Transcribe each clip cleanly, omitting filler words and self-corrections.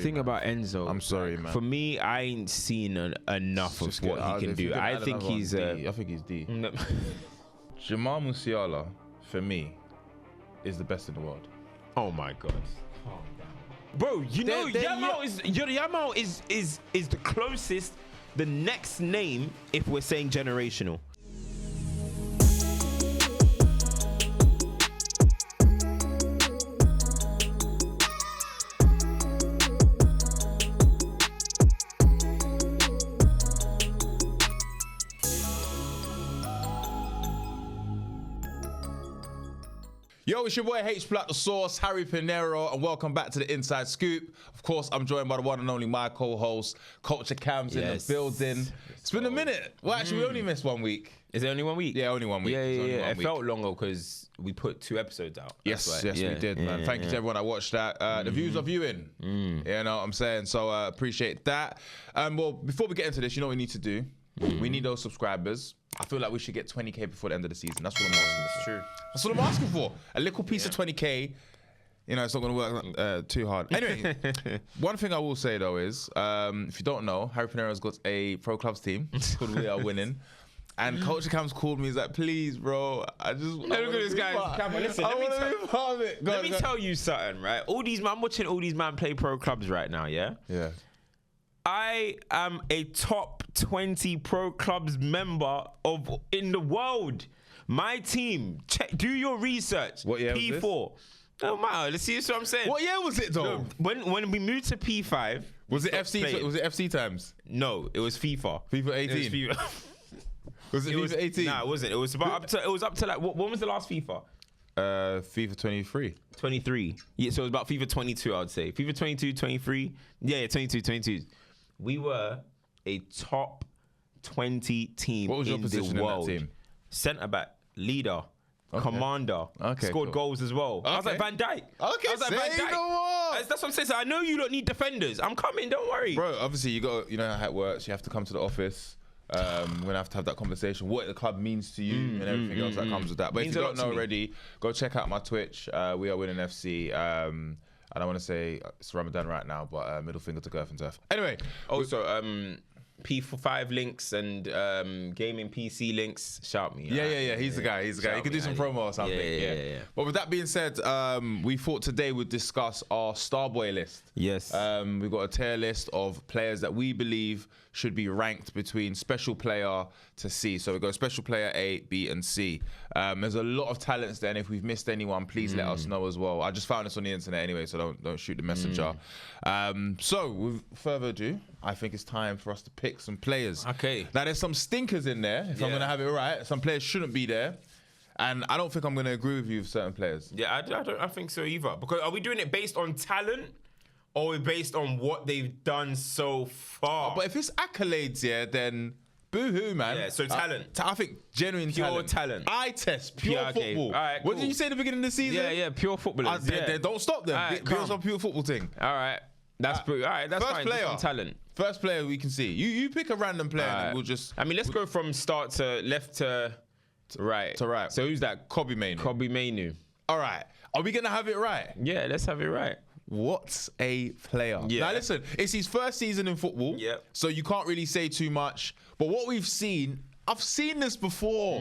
Thing about Enzo, I'm sorry, man. For me, I ain't seen enough of what he can do. I think he's I think he's D. Jamal Musiala, for me, is the best in the world. Oh my god. Bro, Yamal is the closest, the next name if we're saying generational. Yo, it's your boy H Black the Sauce, Harry Pinero, and welcome back to the Inside Scoop. Of course, I'm joined by the one and only my co-host, Culture Cam's in the building. It's been a minute. Well, actually, we only missed 1 week. Is it only 1 week? Yeah, only 1 week. Yeah. It felt longer because we put 2 episodes out. Yes, we did, man. Thank you to everyone that watched that. The views are viewing. You know what I'm saying? So appreciate that. Well, before we get into this, you know what we need to do? We need those subscribers. I feel like we should get 20k before the end of the season. That's what I'm asking. That's true. That's what I'm asking for. A little piece of 20k. You know, it's not going to work too hard. Anyway, one thing I will say though is, if you don't know, Harry Pinero's got a pro clubs team called We Are Winning. And Culture Cam's called me. He's like, please, bro. Look at this guy. Listen, let me tell you something, right? I'm watching all these man play pro clubs right now, yeah? Yeah. I am a top 20 pro clubs member in the world. My team, do your research. What year P4. was this? Don't matter. Let's see what I'm saying. What year was it though? When we moved to P5, was it FC? playing. Was it FC times? No, it was FIFA. FIFA 18. Was it FIFA 18? Nah, it wasn't. It was up to like when was the last FIFA? FIFA 23. 23. Yeah, so it was about FIFA 22, I would say. FIFA 22, 23. Yeah, 22. We were a top 20 team. What was your position in that team? Centre back, leader, commander. Scored goals as well. I was like Van Dijk. Okay, I was like Van Dijk. That's what I'm saying. So I know you don't need defenders. I'm coming. Don't worry, bro. Obviously, you know how it works. You have to come to the office. We're gonna have to have that conversation. What the club means to you and everything else that comes with that. But if you don't know already, go check out my Twitch. We Are Winning FC. I don't want to say it's Ramadan right now, but middle finger to Girth and Turf. Anyway, also P5 links and gaming PC links. Shout me. Yeah. He's the guy. He could do some promo or something. Yeah. But with that being said, we thought today we'd discuss our Starboy list. Yes. We've got a tier list of players that we believe should be ranked between special player to C. So we go special player A, B, and C. There's a lot of talents there, and if we've missed anyone, please let us know as well. I just found this on the internet anyway, so don't shoot the messenger. So with further ado, I think it's time for us to pick some players. Okay. Now there's some stinkers in there, if I'm gonna have it right. Some players shouldn't be there. And I don't think I'm gonna agree with you with certain players. Yeah, I think so either. Because are we doing it based on talent? Or are we based on what they've done so far? But if it's accolades, then boo-hoo, man. Yeah, so talent. I think genuine pure talent. I test pure football. All right, cool. What did you say at the beginning of the season? Yeah, pure footballers. Don't stop them. Right, Be on some pure football thing. All right. That's fine. First player. Just on talent. First player we can see. You pick a random player and we'll just... I mean, let's go from start to left to right. So who's that? Mainoo. All right. Are we going to have it right? Yeah, let's have it right. What a player. Yeah. Now listen, it's his first season in football, so you can't really say too much. But what we've seen, I've seen this before.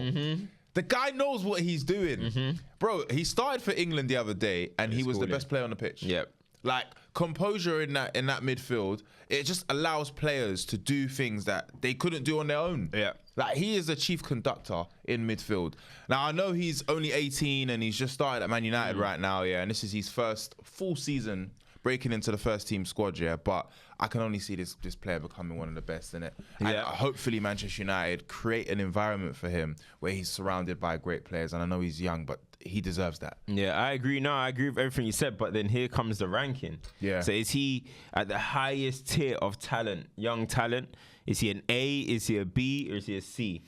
The guy knows what he's doing. Bro, he started for England the other day and he was the best player on the pitch. Yep. Like composure in that midfield, it just allows players to do things that they couldn't do on their own. Yeah. Like he is a chief conductor in midfield. Now I know he's only 18 and he's just started at Man United right now, and this is his first full season breaking into the first team squad, but I can only see this player becoming one of the best in it. And hopefully Manchester United create an environment for him where he's surrounded by great players, and I know he's young, but he deserves that. Yeah, I agree. No, I agree with everything you said, but then here comes the ranking. Yeah. So is he at the highest tier of talent, young talent? Is he an A, is he a B, or is he a C?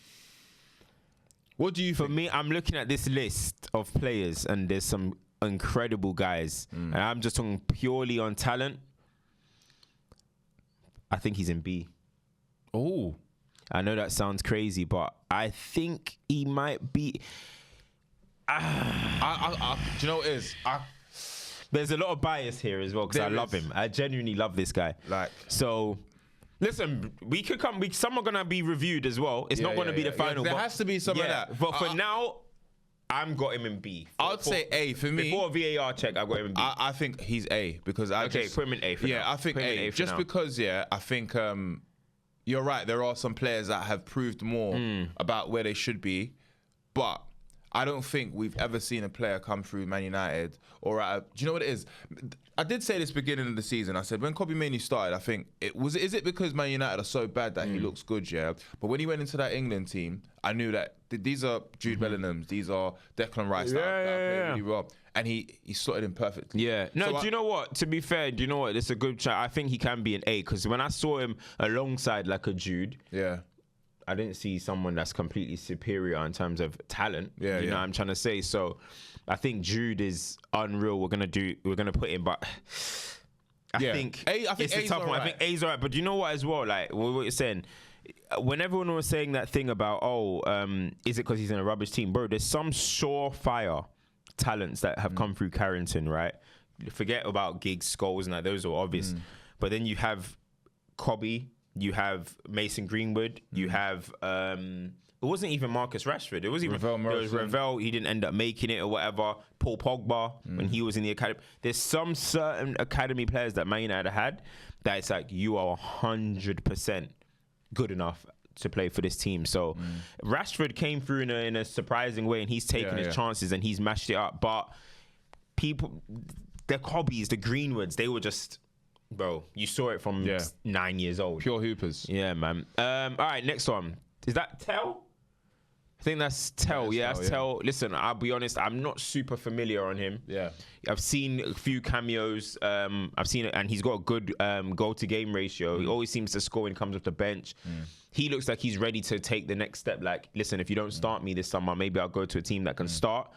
What do you think? For me, I'm looking at this list of players and there's some incredible guys. And I'm just talking purely on talent. I think he's in B. Oh. I know that sounds crazy, but I think he might be... do you know what it is? there's a lot of bias here as well because I love him. I genuinely love this guy. Like, so. Listen, we could come. Some are gonna be reviewed as well. It's not gonna be the final. There has to be some of that. But for now, I'm got him in B. I'd say A for me. Before a VAR check, I got him in B. I think he's A because put him in A for now. I think A. Just because, I think you're right. There are some players that have proved more about where they should be, but I don't think we've ever seen a player come through Man United do you know what it is? I did say this beginning of the season. I said when Mainoo started, I think is it because Man United are so bad that he looks good, But when he went into that England team, I knew that these are Jude Bellinghams, these are Declan Rice that are playing really well. And he slotted in perfectly. Yeah. No, do you know what? To be fair, do you know what? It's a good chat. I think he can be an A because when I saw him alongside like a Jude, I didn't see someone that's completely superior in terms of talent. You know what I'm trying to say? So I think Jude is unreal. We're gonna put him, but I think it's a tough one. I think A's alright. But do you know what as well? Like what you're saying, when everyone was saying that thing about is it because he's in a rubbish team, bro? There's some surefire talents that have come through Carrington, right? Forget about Giggs, Scholes, and those are obvious. But then you have Cobby. You have Mason Greenwood. You have it wasn't even Marcus Rashford. It was even Ravel. He didn't end up making it or whatever. Paul Pogba when he was in the academy. There's some certain academy players that Man United had that it's like you are 100% good enough to play for this team. So Rashford came through in a surprising way, and he's taken his chances and he's mashed it up. But people, the Cobbies, the Greenwoods, they were just. Bro, you saw it from 9 years old. Pure hoopers. Yeah, man. All right, next one. Is that Tell? I think that's Tell. That's Tell. Listen, I'll be honest, I'm not super familiar on him. Yeah. I've seen a few cameos. I've seen it, and he's got a good goal-to-game ratio. He always seems to score when he comes off the bench. He looks like he's ready to take the next step. Like, listen, if you don't start me this summer, maybe I'll go to a team that can start.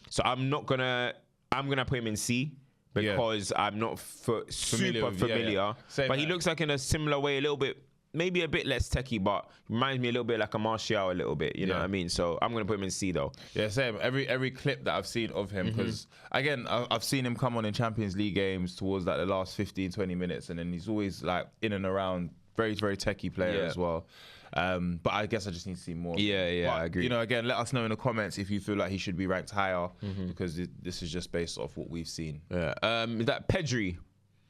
So I'm put him in C. Because I'm not super familiar. But he looks like in a similar way, a little bit, maybe a bit less techie, but reminds me a little bit like a Martial a little bit. You know what I mean? So I'm going to put him in C though. Yeah, same. Every clip that I've seen of him, because again, I've seen him come on in Champions League games towards like the last 15, 20 minutes, and then he's always like in and around, very, very techie player as well. But I guess I just need to see more. But, I agree. You know, again, let us know in the comments if you feel like he should be ranked higher, because this is just based off what we've seen. Yeah. Is that Pedri?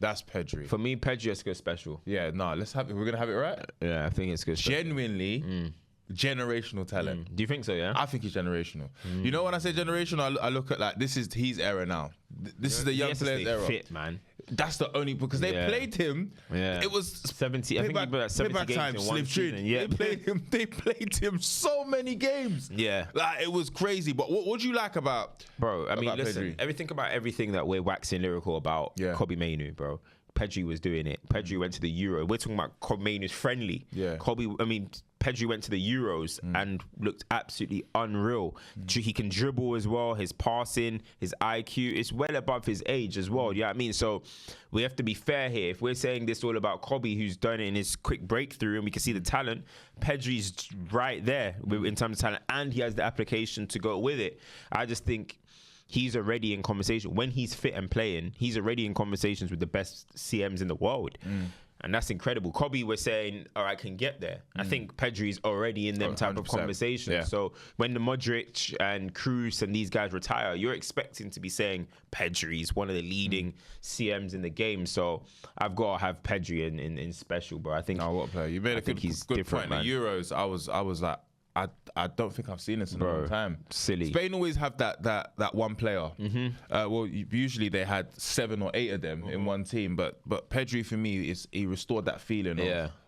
That's Pedri. For me, Pedri is good special. Yeah, no, we're gonna have it right. Yeah, I think it's good. Genuinely. Generational talent. Do you think so? Yeah, I think he's generational. You know, when I say generational, I look at like this is his era now. This is the young players' era. Fit, man. That's the only because they played him. Yeah, it was 70. I think he played 70 games in one season. Yeah, they played him so many games. Yeah, like it was crazy. But what do you like about, bro? I mean, listen, everything that we're waxing lyrical about. Mainoo, bro. Pedri was doing it. Pedri went to the Euro. We're talking about Mainoo's friendly. Yeah. Pedri went to the Euros and looked absolutely unreal. He can dribble as well. His passing, his IQ, is well above his age as well. You know what I mean? So we have to be fair here. If we're saying this all about Cobby, who's done it in his quick breakthrough, and we can see the talent, Pedri's right there in terms of talent, and he has the application to go with it. I just think he's already in conversation. When he's fit and playing, he's already in conversations with the best CMs in the world. And that's incredible. Cobby was saying, all right, I can get there. I think Pedri's already in them type of conversations. Yeah. So when the Mudryk and Cruz and these guys retire, you're expecting to be saying Pedri's one of the leading CMs in the game. So I've got to have Pedri in special, bro. I think. No, what a player. You made a good point in the Euros. I was like, I don't think I've seen this in a long time. Silly. Spain always have that one player. Usually they had 7 or 8 of them in one team, but Pedri for me he restored that feeling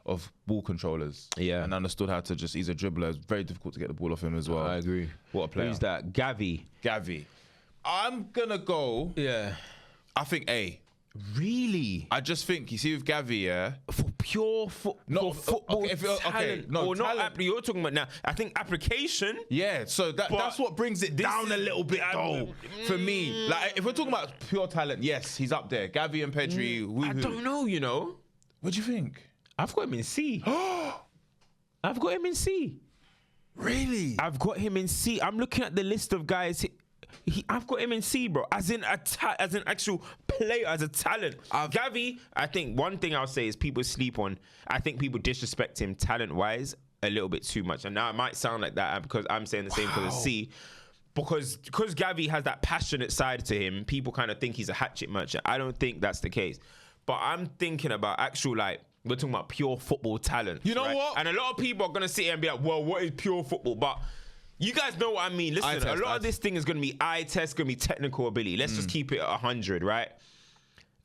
of ball controllers. Yeah, and understood how to he's a dribbler. It's very difficult to get the ball off him as well. I agree. What a player. Who's that? Gavi. I'm gonna go. Yeah. I think A. Really? I just think, you see with Gavi, for pure football talent. You're talking about now. I think application. Yeah, so that's what brings it down a little bit, though, for me. Like, if we're talking about pure talent, yes, he's up there. Gavi and Pedri. I don't know, you know. What do you think? I've got him in C. I've got him in C. Really? I've got him in C. I'm looking at the list of guys. I've got him in C, bro. As an actual player, as a talent. Gavi, I think one thing I'll say is people sleep on. I think people disrespect him talent-wise a little bit too much. And now it might sound like that because I'm saying the same for the C. Because Gavi has that passionate side to him, people kind of think he's a hatchet merchant. I don't think that's the case. But I'm thinking about actual, like, we're talking about pure football talent. You know what? And a lot of people are going to sit here and be like, well, what is pure football? But you guys know what I mean. Listen, a lot of this thing is going to be eye test, going to be technical ability. Let's just keep it at 100, right?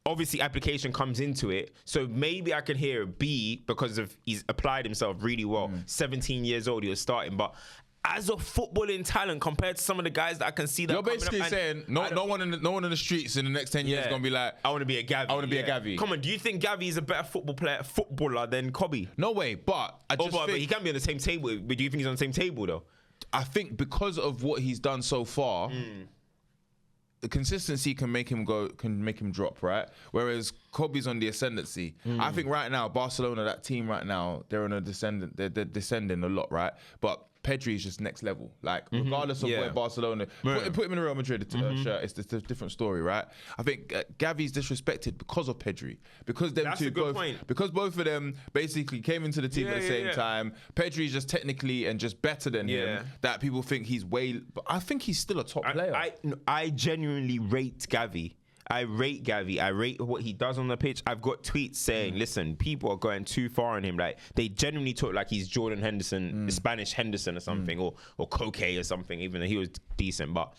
Obviously, application comes into it. So maybe I can hear a B because he's applied himself really well. 17 years old, he was starting. But as a footballing talent compared to some of the guys that I can see that you're basically saying no one in the streets in the next 10 years is gonna be like, I want to be a Gavi. I want to be a Gavi. Come on, do you think Gavi is a better footballer than Kobe? No way, but I just think he can be on the same table. But do you think he's on the same table though? I think because of what he's done so far, the consistency can make him drop, right? Whereas Kobe's on the ascendancy. I think right now Barcelona, that team right now, they're on a descendant. They're descending a lot, right? But Pedri is just next level. Like, regardless of where Barcelona, put him in a Real Madrid shirt, it's just a different story, right? I think Gavi's disrespected because of Pedri. Because because both of them basically came into the team at the same time. Pedri's just technically and just better than him, that people think he's but I think he's still a top player. I genuinely rate Gavi. I rate Gavi. I rate what he does on the pitch. I've got tweets saying, listen, people are going too far on him. Like, they genuinely talk like he's Jordan Henderson, the Spanish Henderson or something, or Koke or something, even though he was decent. But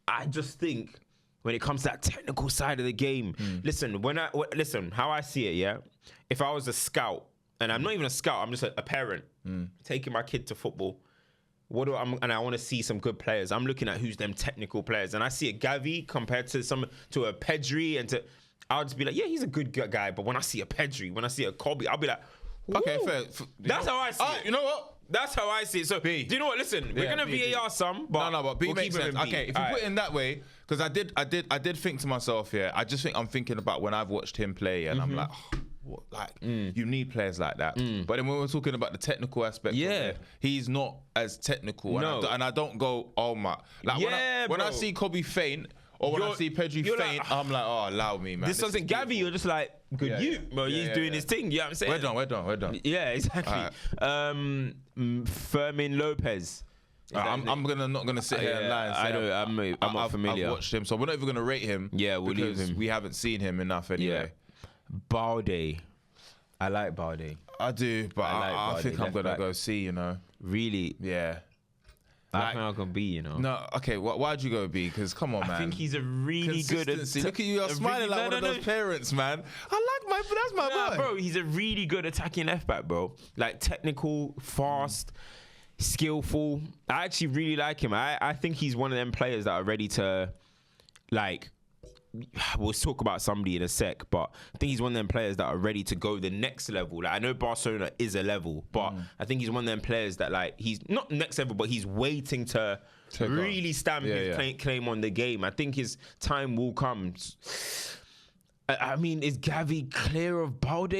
I just think when it comes to that technical side of the game, listen, how I see it, yeah? If I was a scout, and I'm not even a scout, I'm just a parent, taking my kid to football, and I want to see some good players. I'm looking at who's them technical players, and I see a Gavi compared to a Pedri, I'll just be like, yeah, he's a good guy. But when I see a Pedri, when I see a Kobe, I'll be like, woo. Okay, fair. That's how I see it. You know what? That's how I see it. So, do you know what? Listen, we're gonna VAR some, but but B makes sense. Okay, if you put it in that way, because I did think to myself, I just think I'm thinking about when I've watched him play, and I'm like, you need players like that. But then when we're talking about the technical aspect, of it, he's not as technical. No. And I don't go, oh my, like when I see Kobe faint. Or when I see Pedri faint, like, I'm like, oh, allow me, man. This doesn't Gavi, you're just like, he's doing his thing. You know what I'm saying? We're done. Yeah, exactly. Right. Fermin Lopez. I'm not gonna sit here and lie and say I'm not familiar. I've watched him, so we're not even gonna rate him. Yeah, we'll leave him. We haven't seen him enough anyway. Balde. I like Balde. I do, but I think I'm gonna go C, you know. Really? Yeah. I think I'm gonna B, you know. No, okay. Why'd you go B? Because come on, man. I think he's a really good. Look at you, you're smiling like one of those parents, man. That's my boy, bro. He's a really good attacking left back, bro. Like technical, fast, skillful. I actually really like him. I think he's one of them players that are ready to, like. We'll talk about somebody in a sec, but I think he's one of them players that are ready to go the next level. Like, I know Barcelona is a level, but I think he's one of them players that, like, he's not next level, but he's waiting to really stamp his claim on the game. I think his time will come. I mean, is Gavi clear of Balde?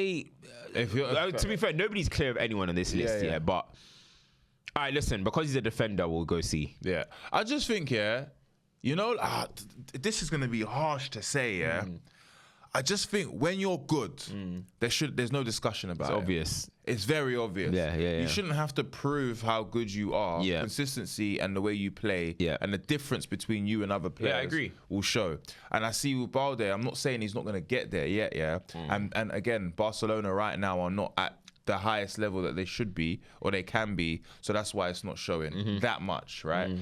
To be fair, nobody's clear of anyone on this list yet, but all right, listen, because he's a defender, we'll go C. Yeah. I just think, you know, this is going to be harsh to say, I just think when you're good, there's no discussion about it. It's obvious. It's very obvious. Yeah. You shouldn't have to prove how good you are. Consistency and the way you play and the difference between you and other players I agree. will show. And I see with Balde, I'm not saying he's not going to get there yet, And again, Barcelona right now are not at the highest level that they should be or they can be. So that's why it's not showing that much, right?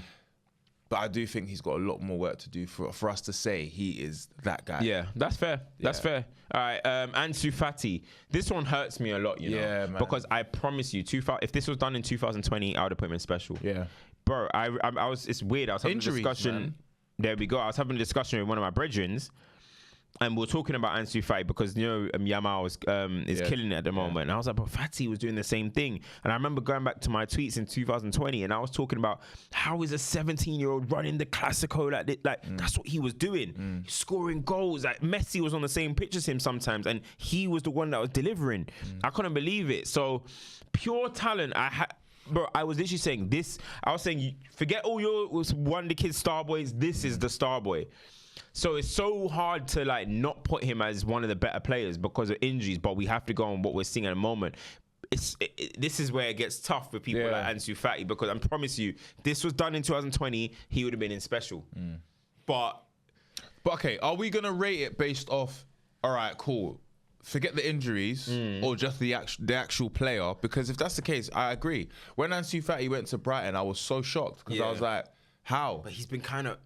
But I do think he's got a lot more work to do for us to say he is that guy. Yeah, that's fair. That's fair. All right, Ansu Fati. This one hurts me a lot, you know, man. Because I promise you, if this was done in 2020, I would have put him in special. Yeah, bro. I was. It's weird. I was having a discussion. Man. There we go. I was having a discussion with one of my brethrens. And we're talking about Ansu Fati because, you know, Yamal is killing it at the moment. And I was like, but Fati was doing the same thing. And I remember going back to my tweets in 2020 and I was talking about how is a 17-year-old running the Classico that's what he was doing. Scoring goals. Like Messi was on the same pitch as him sometimes and he was the one that was delivering. I couldn't believe it. So pure talent, bro, I was literally saying this. I was saying, forget all your Wonder Kid star boys. This is the star boy. So it's so hard to like not put him as one of the better players because of injuries. But we have to go on what we're seeing at the moment. This is where it gets tough with people like Ansu Fati, because I promise you, this was done in 2020. He would have been in special. But okay, are we gonna rate it based off? All right, cool. Forget the injuries or just the actual player, because if that's the case, I agree. When Ansu Fati went to Brighton, I was so shocked because I was like, how? But he's been kind of.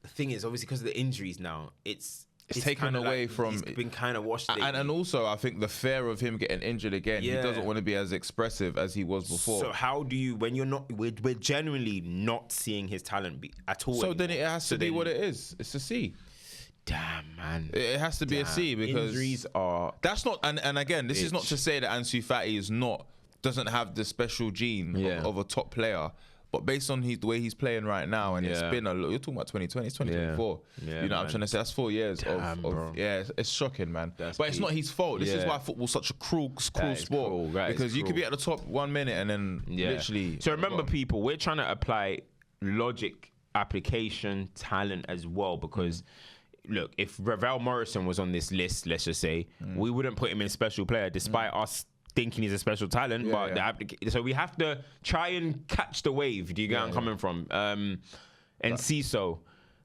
The thing is, obviously, because of the injuries now, it's taken away like from. He's been kind of washed. And also, I think the fear of him getting injured again, he doesn't want to be as expressive as he was before. So how do you, when you're not, we're genuinely not seeing his talent at all. So anymore. Then it has to be what it is. It's a C. Damn, man. It has to be a C because injuries are. That's not. And again, this is not to say that Ansu Fati doesn't have the special gene of a top player. But based on the way he's playing right now, and it's been you're talking about 2020, it's 2024. You know what I'm trying to say? That's 4 years of it's shocking, man. But it's not his fault. This is why football's such a cruel sport. Because you could be at the top 1 minute and then literally. So remember, people, we're trying to apply logic, application, talent as well, because. Look, if Ravel Morrison was on this list, let's just say, we wouldn't put him in special player, despite us thinking he's a special talent. So we have to try and catch the wave. Do you get where I'm coming from? Enciso,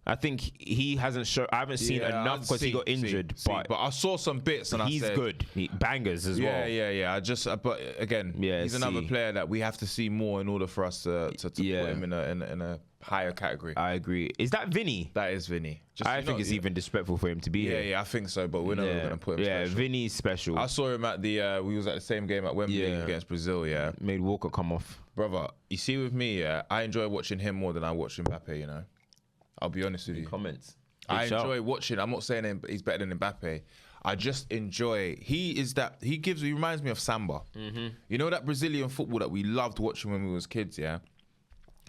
I think he hasn't shown. I haven't seen enough because he got injured. But I saw some bits and he's good. Bangers as well. Yeah. But again, he's another player that we have to see more in order for us to put him in a higher category. I agree. Is that Vini? That is Vini. I think it's even disrespectful for him to be here. Yeah, I think so, but we're not going to put him special. Vini's special. I saw him at we was at the same game at Wembley against Brazil, Made Walker come off. Brother, you see with me, I enjoy watching him more than I watch Mbappe, you know? I'll be honest with you. Comments. I enjoy watching. I'm not saying he's better than Mbappe. I just enjoy. He reminds me of Samba. You know that Brazilian football that we loved watching when we was kids,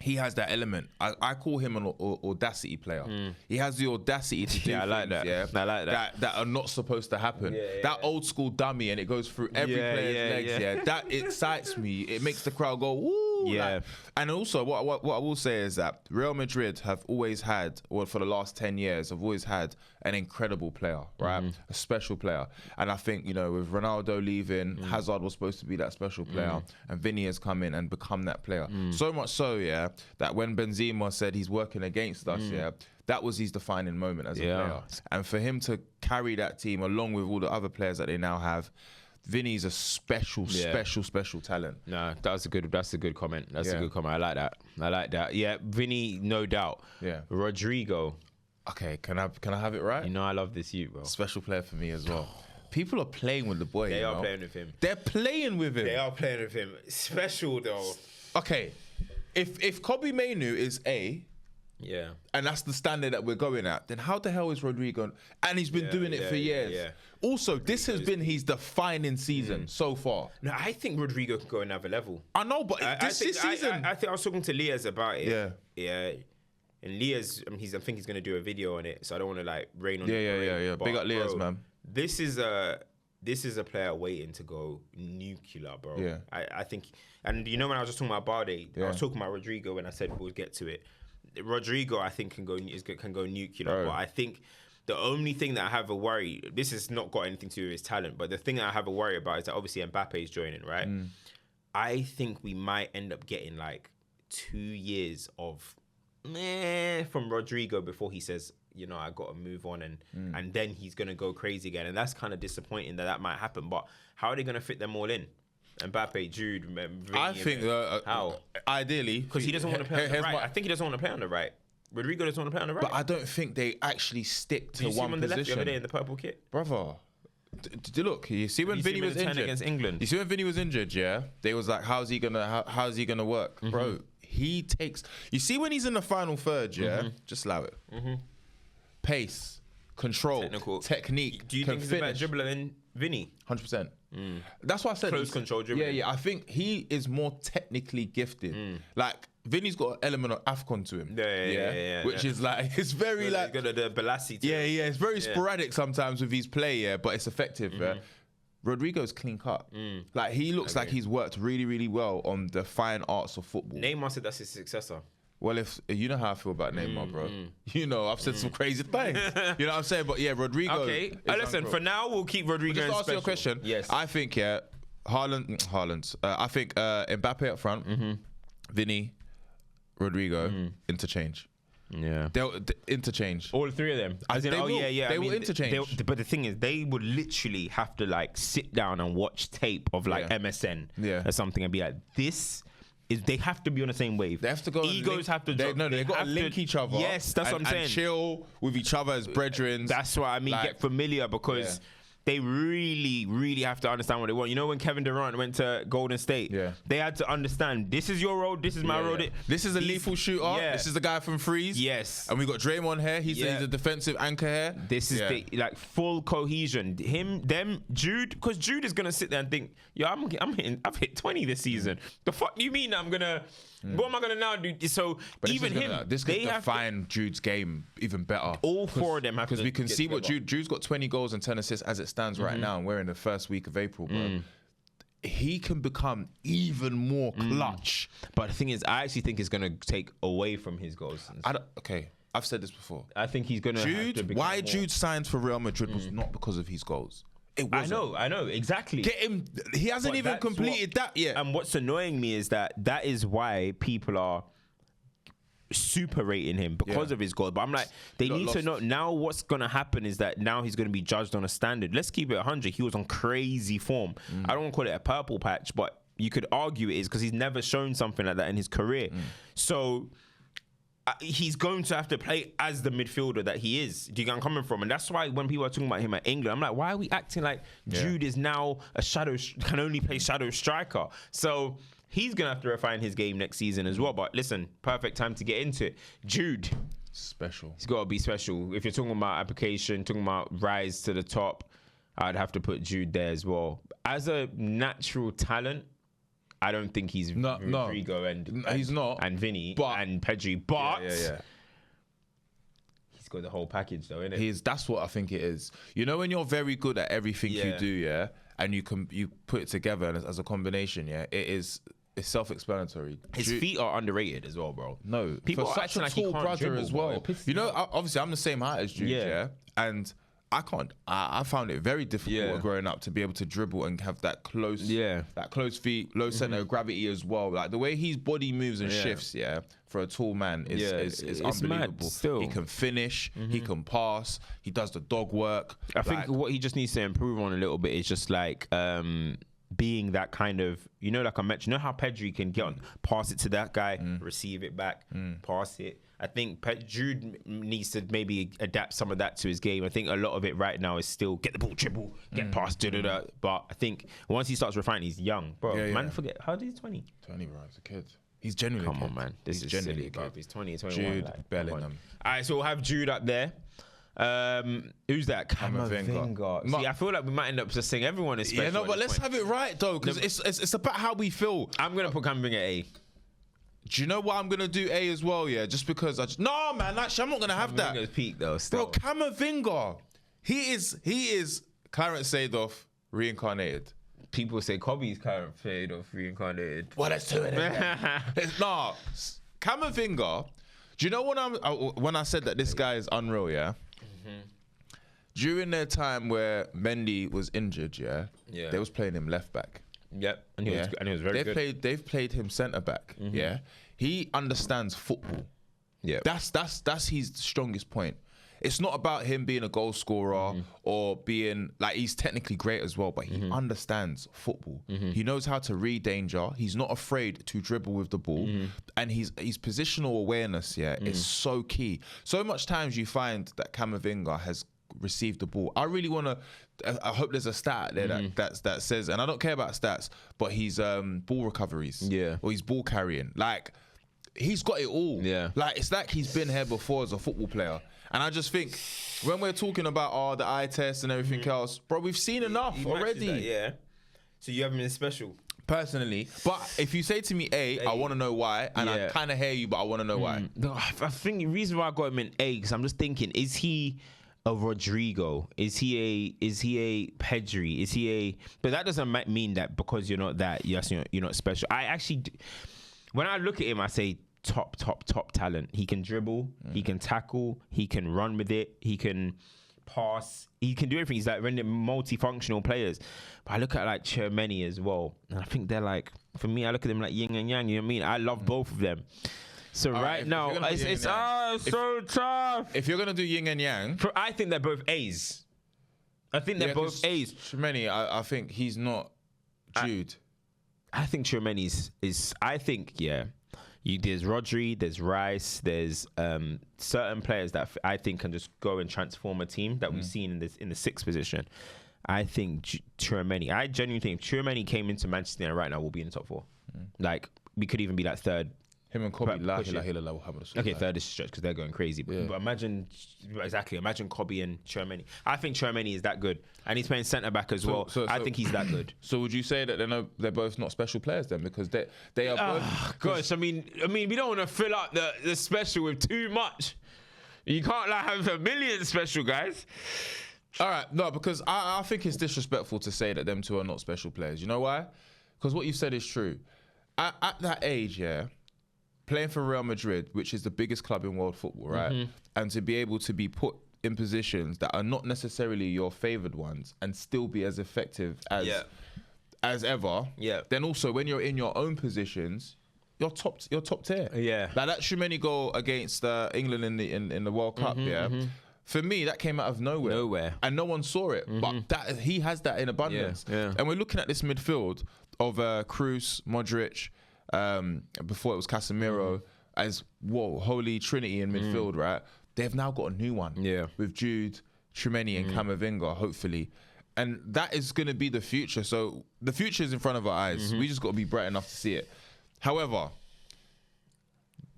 He has that element. I call him an audacity player. He has the audacity to do things, I like that. That are not supposed to happen. That old school dummy, and it goes through every player's legs. That excites me. It makes the crowd go, woo. And also, what I will say is that Real Madrid have always had, or for the last 10 years, have always had an incredible player, right? A special player. And I think, with Ronaldo leaving, Hazard was supposed to be that special player, and Vini has come in and become that player. So much so, that when Benzema said he's working against us, that was his defining moment as a player. And for him to carry that team along with all the other players that they now have, Vini's a special talent. No, that's a good comment. That's a good comment. I like that. Yeah, Vini, no doubt. Yeah. Rodrygo. Okay, can I have it right? I love this bro. Special player for me as well. People are playing with the boy. They are playing with him. They're playing with him. They are playing with him. Special though. Okay, if Kobe Mainoo is A, and that's the standard that we're going at, then how the hell is Rodrygo? And he's been doing it for years. Also, this has been his defining season so far. No, I think Rodrygo can go another level. I know, but this season... I think I was talking to Liaz about it. Yeah. And Liaz, I think he's going to do a video on it, so I don't want to rain on it. Yeah. Big up Liaz, man. This is a player waiting to go nuclear, bro. Yeah. I think... And when I was just talking about Balde, I was talking about Rodrygo when I said we'll get to it. Rodrygo, I think, can go nuclear, but I think the only thing that I have a worry, this has not got anything to do with his talent, but the thing that I have a worry about is that obviously Mbappe is joining, right? I think we might end up getting 2 years of from Rodrygo before he says, I got to move on, and then he's going to go crazy again. And that's kind of disappointing that might happen. But how are they going to fit them all in? Mbappe, Jude, Vini, I think how? Ideally, because he doesn't want to play on the right. I think he doesn't want to play on the right. Rodrygo doesn't want to play on the right. But I don't think they actually stick to one position. See him on the left the other day in the purple kit, brother. Look, you see when Vini was injured against England. You see when Vini was injured, they was like, how's he gonna work, bro? He takes. You see when he's in the final third, just allow it. Pace, control, technique. Do you think he's a better dribbler than Vini? 100%. That's why I said close control dribbling. Yeah. I think he is more technically gifted. Vini's got an element of AFCON to him. Yeah. Which is it's very got the Balassi. It's very sporadic sometimes with his play, but it's effective. Rodrygo's clean cut. Like, he looks like he's worked really, really well on the fine arts of football. Neymar said that's his successor. Well, if you know how I feel about Neymar, bro. You know, I've said some crazy things. You know what I'm saying? But yeah, Rodrygo. Okay, listen, for now, we'll keep Rodrygo Just in ask you a question. Yes. I think, Haaland. I think Mbappe up front, Vini, Rodrygo, interchange. Yeah. They'll interchange. All three of them. As in, They will. They will interchange. But the thing is, they would literally have to like sit down and watch tape of like MSN or something and be like, this is, they have to be on the same wave. They have to go. Egos have to. They've got to link each other. Yes, that's what I'm saying. And chill with each other as brethren. That's what I mean. Like, get familiar because. They really, really have to understand what they want. You know, when Kevin Durant went to Golden State, they had to understand, this is your road, this is my road. This is a lethal shooter. This is the guy from Freeze. Yes. And we got Draymond here. He's the defensive anchor here. This is the, like, full cohesion. Jude, because Jude is going to sit there and think, yo, I've hit 20 this season. The fuck do you mean I'm going to... What am I going to now do? So but even this could define Jude's game even better. All four of them have to. Because we can see what Jude's got 20 goals and 10 assists as it stands right now, and we're in the first week of April, bro. He can become even more clutch. But the thing is, I actually think it's going to take away from his goals. I've said this before. I think he's going to why Jude signed for Real Madrid was not because of his goals. I know, exactly. Get him. He hasn't even completed that yet. And what's annoying me is that is why people are super rating him because of his goal. But I'm like, they need to know now what's going to happen is that now he's going to be judged on a standard. Let's keep it 100. He was on crazy form. I don't want to call it a purple patch, but you could argue it is because he's never shown something like that in his career. So... he's going to have to play as the midfielder that he is. Do you get where I'm coming from? And that's why when people are talking about him at England, I'm like, why are we acting like Jude is now can only play shadow striker? So he's going to have to refine his game next season as well. But listen, perfect time to get into it. Jude. Special. He's got to be special. If you're talking about application, talking about rise to the top, I'd have to put Jude there as well. As a natural talent, I don't think he's Rodrygo and he's not, and Vini and Pedri, but he's got the whole package though, isn't it? That's what I think it is. You know, when you're very good at everything you do, and you put it together as a combination, it's self-explanatory. His feet are underrated as well, bro. No, people for are such a like tall brother as well. You know, obviously I'm the same height as Jude, and I can't. I found it very difficult growing up to be able to dribble and have that close feet, low center of gravity as well. Like the way his body moves and shifts, for a tall man is unbelievable. He can finish, he can pass, he does the dog work. I think what he just needs to improve on a little bit is just like being that kind of, you know, like I mentioned, you know how Pedri can get on, pass it to that guy, receive it back, pass it. I think Jude needs to maybe adapt some of that to his game. I think a lot of it right now is still get the ball, dribble, get past, But I think once he starts refining, he's young. Bro, forget, how old is he? 20? 20, bro, he's a kid. He's genuinely Come on, man. This is silly, bro. He's 20, 21. Jude Bellingham. All right, so we'll have Jude up there. Who's that? Camavinga. See, I feel like we might end up just saying everyone is special. Yeah, no, but let's have it right, though, because it's about how we feel. I'm going to put Camavinga A. Do you know what I'm going to do A as well, Just because no, man, actually, I'm not going to have that. Camavinga's peak, though, still. Bro, Camavinga, he is Clarence Seedorf reincarnated. People say Kobe's Clarence Seedorf reincarnated. Well, that's two of them. Nah, Camavinga, do you know when I said that this guy is unreal, During their time where Mendy was injured, they was playing him left back. Yep, and he was very good. They've played him centre back. He understands football. Yeah, that's his strongest point. It's not about him being a goal scorer or being like, he's technically great as well, but he understands football. He knows how to read danger. He's not afraid to dribble with the ball, and his positional awareness is so key. So much times you find that Camavinga has received the ball. I really want to. I hope there's a stat there that says, and I don't care about stats, but he's ball recoveries, or he's ball carrying. Like, he's got it all. Like, it's like he's been here before as a football player. And I just think when we're talking about the eye test and everything else, bro, we've seen enough already. That, so you haven't been special personally, but if you say to me A, I want to know why, and I kind of hear you, but I want to know why. I think the reason why I got him in A, because I'm just thinking, is he a Rodrygo? Is he a Pedri? Is he a? But that doesn't mean that because you're not that. Yes, you're not special. I actually, when I look at him, I say top talent. He can dribble. He can tackle. He can run with it. He can pass. He can do everything. He's like multifunctional players. But I look at like Tchouaméni as well, and I think they're like, for me, I look at them like yin and yang. You know what I mean? I love both of them. So right now, it's so tough. If you're gonna do yin and yang, I think they're both A's. I think they're both A's. Tchouaméni, I think he's not Jude. I think Tchouaméni is. I think there's Rodri, there's Rice, there's certain players that I think can just go and transform a team that we've seen in the sixth position. I think Tchouaméni. I genuinely think if Tchouaméni came into Manchester United right now, we'll be in the top 4. Like we could even be like third. Him and Kobe, okay, third is stretch because they're going crazy. But imagine Kobe and Tchouaméni. I think Tchouaméni is that good, and he's playing centre back as well. I think he's that good. So would you say that they're both not special players then, because they are both? Gosh, I mean, we don't want to fill up the special with too much. You can't like have a million special guys. All right, no, because I think it's disrespectful to say that them two are not special players. You know why? Because what you said is true. At that age, playing for Real Madrid, which is the biggest club in world football, right? And to be able to be put in positions that are not necessarily your favoured ones and still be as effective as ever. Yeah. Then also when you're in your own positions, you're top tier. Yeah. Like that Tchouaméni goal against England in the World Cup. For me, that came out of nowhere. And no one saw it. But he has that in abundance. Yeah. And we're looking at this midfield of Kroos, Mudryk, before it was Casemiro, as holy trinity in midfield, right? They've now got a new one with Jude, Tchouaméni and Camavinga, hopefully. And that is going to be the future. So the future is in front of our eyes. We just got to be bright enough to see it. However,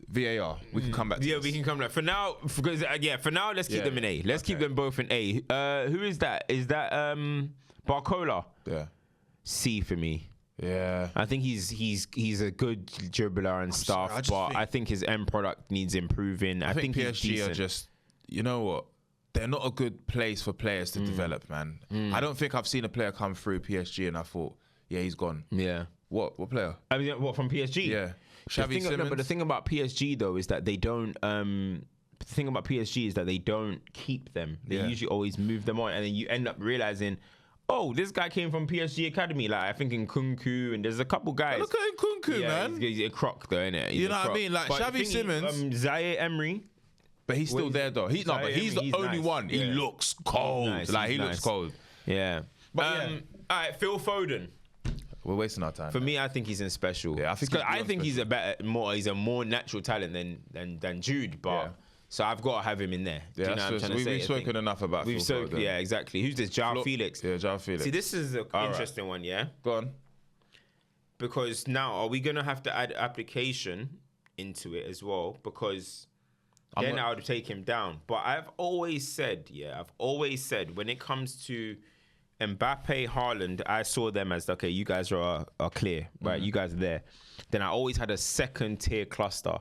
VAR, we can come back to this. We can come back. For now, let's keep them in A. Let's keep them both in A. Who is that? Is that Barcola? Yeah. C for me. Yeah, I think he's a good dribbler and stuff, but I think his end product needs improving. I think PSG are just, you know what? They're not a good place for players to develop, man. I don't think I've seen a player come through PSG and I thought, he's gone. Yeah. What player? I mean, what, from PSG? Yeah. Xavi Simons? But the thing about PSG though is that they don't. The thing about PSG is that they don't keep them. They usually always move them on, and then you end up realizing, oh, this guy came from PSG Academy. Like, I think in Kunku, and there's a couple guys. Look at Kunku, man. He's a croc, though, isn't it? You know what I mean? Like, Xavi Simons. Zaïre-Emery. But he's still there, though. He's the only one. He looks cold. He looks cold. Yeah. But, all right, Phil Foden. We're wasting our time. For me, I think he's in special. Yeah, I think he's a more natural talent than Jude, but... So I've got to have him in there. Yeah, do you know what I'm trying to say? We've spoken enough about Phil Foden. Yeah, exactly. Who's this? Joao Felix. Yeah, Joao Felix. See, this is an interesting one, yeah? Go on. Because now, are we going to have to add application into it as well? Because then I would take him down. But I've always said, when it comes to Mbappe, Haaland, I saw them as, okay, you guys are clear, right? You guys are there. Then I always had a second tier cluster.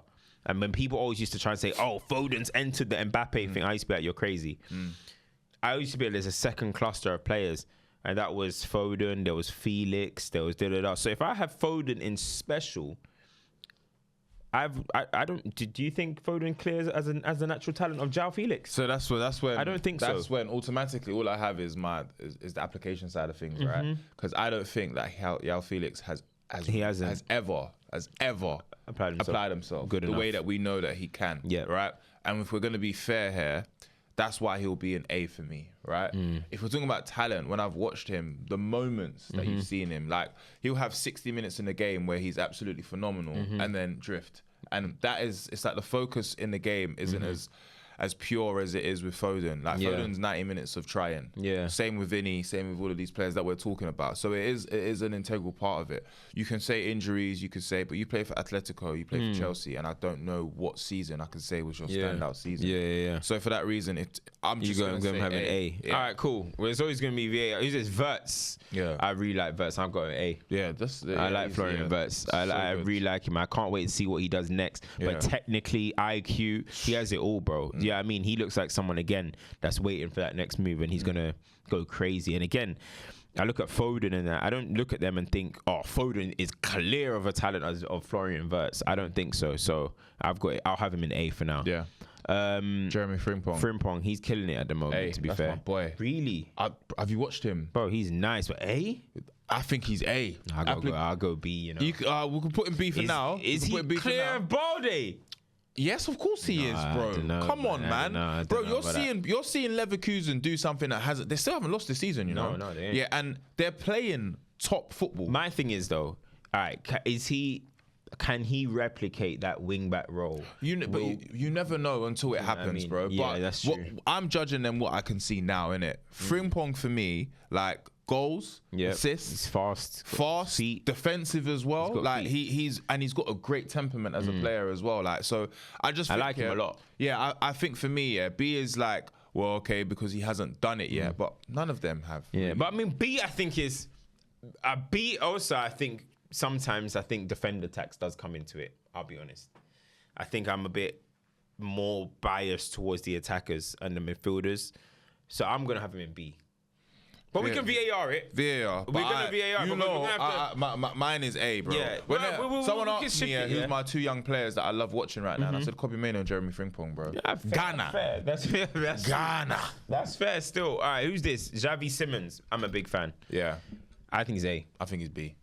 And when people always used to try and say, oh, Foden's entered the Mbappe thing, I used to be like, you're crazy. I used to be like, there's a second cluster of players. And that was Foden, there was Felix, there was da-da-da. So if I have Foden in special, I don't. Do you think Foden clears as a natural talent of Joao Felix? So that's when I don't think so. That's when automatically all I have is the application side of things, right? Because I don't think that Joao Felix has ever applied himself good enough. The way that we know that he can. Yeah. Right. And if we're going to be fair here, that's why he'll be an A for me, right? If we're talking about talent, when I've watched him, the moments that you've seen him, like he'll have 60 minutes in a game where he's absolutely phenomenal and then drift. And it's like the focus in the game isn't as pure as it is with Foden. Like Foden's 90 minutes of trying. Yeah. Same with Vini, same with all of these players that we're talking about. So it is an integral part of it. You can say injuries, but you play for Atletico, you play for Chelsea, and I don't know what season I can say was your standout season. Yeah. So for that reason, I'm just going to have an A. Yeah. All right, cool. Well, it's always going to be VAR. Who's this? Wirtz. Yeah. I really like Wirtz. I've got an A. Yeah, I like Florian Wirtz. I really like him. I can't wait to see what he does next. But technically, IQ, he has it all, bro. Yeah, I mean, he looks like someone again that's waiting for that next move, and he's gonna go crazy. And again, I look at Foden and that. I don't look at them and think, oh, Foden is clear of a talent of Florian Wirtz. I don't think so. So I'll have him in A for now. Yeah. Jeremy Frimpong. He's killing it at the moment, to be fair. My boy. Really? Have you watched him? Bro, he's nice. But A? I think he's A. I'll go B, you know. We can put him B for now. Is he clear of Balde? Yes, of course he is, bro. Come on, man. Bro, you're seeing Leverkusen do something that they still haven't lost this season, you know? No, they ain't. Yeah, and they're playing top football. My thing is, though, all right, can he replicate that wing back role? You never know until it happens, bro. Yeah, but that's true. I'm judging them what I can see now, innit? Frimpong for me, like goals, assists, he's fast, feet, defensive as well. Like he's got a great temperament as a player as well. Like so, I like him a lot. Yeah, I think for me, B is like, well, okay, because he hasn't done it yet, but none of them have. Yeah, really. but I mean, B I think is B also. I think sometimes defender tax does come into it. I'll be honest. I think I'm a bit more biased towards the attackers and the midfielders, so I'm gonna have him in B. But we can VAR it. VAR. We're going to VAR. You know, mine is A, bro. Yeah. Someone asked me who's my two young players that I love watching right now, and I said Kobbie Mainoo and Jeremy Frimpong, bro. Yeah, Ghana. That's fair. Ghana. That's fair still. All right, who's this? Xavi Simons. I'm a big fan. Yeah. I think he's A. I think he's B.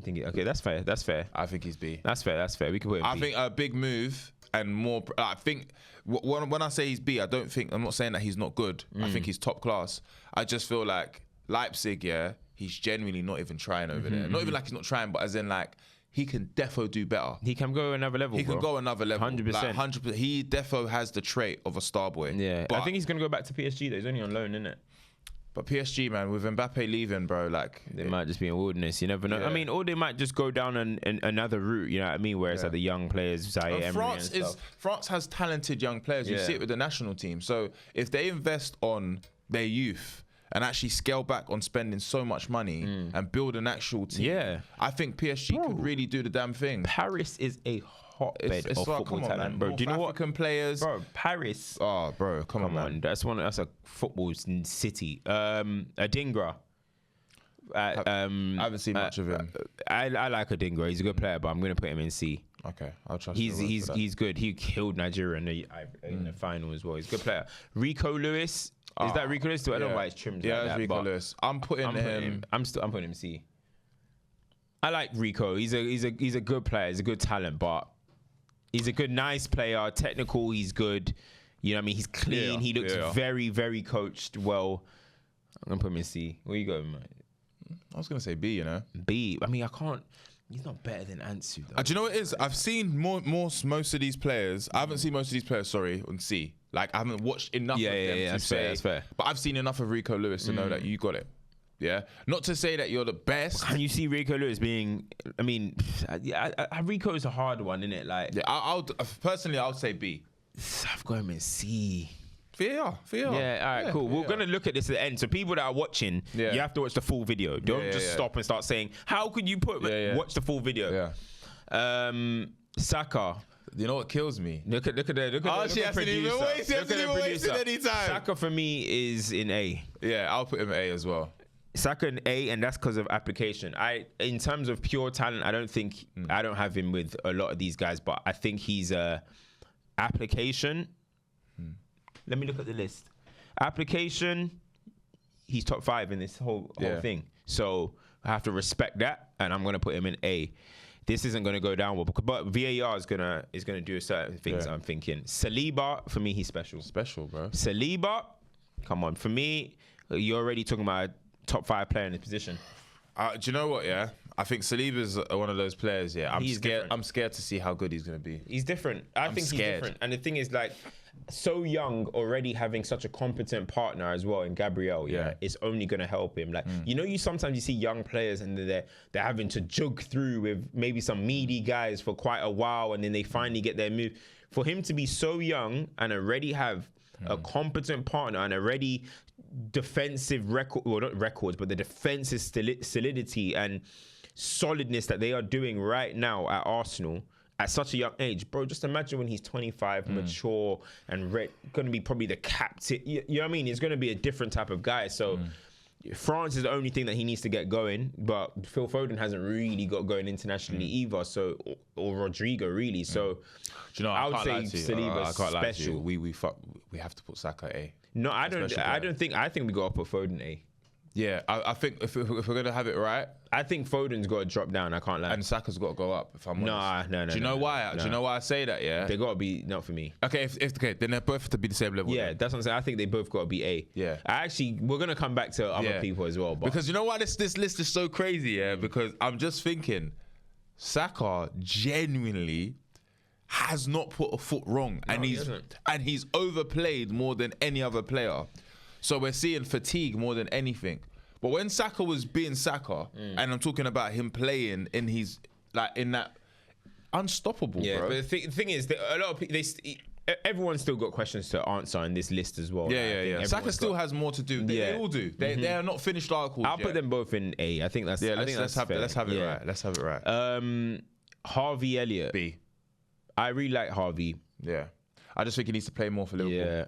Okay, that's fair. I think he's B. That's fair. We can put him B. I think a big move and more. I think when I say he's B, I'm not saying that he's not good. I think he's top class. I just feel like Leipzig, he's genuinely not even trying over there. Not even like he's not trying, but as in like he can defo do better. He can go another level. He can go another level. 100%. Like 100%. He defo has the trait of a star boy. Yeah, but I think he's gonna go back to PSG. Though. He's only on loan, isn't it? But PSG, man, with Mbappe leaving, bro, like they might just be in wilderness. You never know. Yeah. I mean, or they might just go down another route. You know what I mean? Where it's like the young players, Zaïre-Emery. France has talented young players. You see it with the national team. So if they invest on their youth and actually scale back on spending so much money and build an actual team, I think PSG could really do the damn thing. Paris is a hotbed of football talent, bro. Do you know what? African players, bro. Paris. Oh, bro, come on, man. That's a football city. Adingra. I haven't seen much of him. I like Adingra. He's a good player, but I'm gonna put him in C. Okay, I'll trust. He's good. He killed Nigeria in the final as well. He's a good player. Rico Lewis. Is that Rico Lewis? I don't know why it's trimmed. Yeah, like it's that, Rico Lewis. I'm putting him. I'm putting him C. I like Rico. He's a good player. He's a good talent, but he's a good, nice player. Technical, he's good. You know what I mean? He's clean. He looks very, very coached well. I'm gonna put him in C. Where you going, man? I was gonna say B. You know, B. I mean, I can't. He's not better than Ansu, though. Do you know what it is? I've seen most of these players. I haven't seen most of these players. Sorry, on C. Like I haven't watched enough of them to say. That's fair. But I've seen enough of Rico Lewis to know that you got it. Yeah, not to say that you're the best. Can you see Rico Lewis being? I mean, Rico is a hard one, isn't it? Like, yeah, I'll personally, I'll say B. I've got him in C. VAR. Yeah, all right, cool. We're going to look at this at the end. So people that are watching, you have to watch the full video. Don't just stop and start saying, how could you watch the full video? Yeah. Saka. You know what kills me? Look at the producer. Even waste any time. Saka for me is in A. Yeah, I'll put him in A as well. Saka in A, and that's because of application. In terms of pure talent, I don't think I don't have him with a lot of these guys, but I think he's application. Let me look at the list. Application, he's top 5 in this whole thing. So I have to respect that, and I'm gonna put him in A. This isn't gonna go down well, but VAR is gonna do certain things. I'm thinking Saliba, for me, he's special. Special, bro. Saliba, come on. For me, you're already talking about a top 5 player in this position. Do you know what? Yeah, I think Saliba's one of those players. Yeah, I'm scared. Different. I'm scared to see how good he's gonna be. He's different. I think he's different. And the thing is, like, so young, already having such a competent partner as well in Gabriel, it's only going to help him. Like, you sometimes you see young players and they're having to jug through with maybe some meaty guys for quite a while, and then they finally get their move. For him to be so young and already have a competent partner and already defensive record, well, not records, but the defensive solidity and solidness that they are doing right now at Arsenal, at such a young age, bro. Just imagine when he's 25, mature and going to be probably the captain. You know what I mean? He's going to be a different type of guy. So France is the only thing that he needs to get going. But Phil Foden hasn't really got going internationally either. So or Rodrygo really. So do you know? I would say Saliba's special. We have to put Saka A. No, I don't think. I think we got to put Foden A. Yeah, I think if we're gonna have it right, I think Foden's got to drop down. I can't lie. And Saka's got to go up. If I'm honest. No. Do you know why? Do you know why I say that? Yeah, they got to be not for me. Okay, then they're both to be the same level. Yeah, then. that's what I'm saying. I think they both got to be A. Yeah. We're gonna come back to other people as well, but because you know why this list is so crazy. Yeah, because I'm just thinking, Saka genuinely has not put a foot wrong, and he's overplayed more than any other player. So we're seeing fatigue more than anything. But when Saka was being Saka, and I'm talking about him playing in his in that unstoppable, bro. But the thing is, that a lot of people, everyone's still got questions to answer in this list as well. Yeah. Saka still has more to do. They all do. They are not finished articles. I'll put them both in A. I think that's Let's have it right. Let's have it right. Harvey Elliot. B. I really like Harvey. Yeah. I just think he needs to play more for Liverpool. Yeah,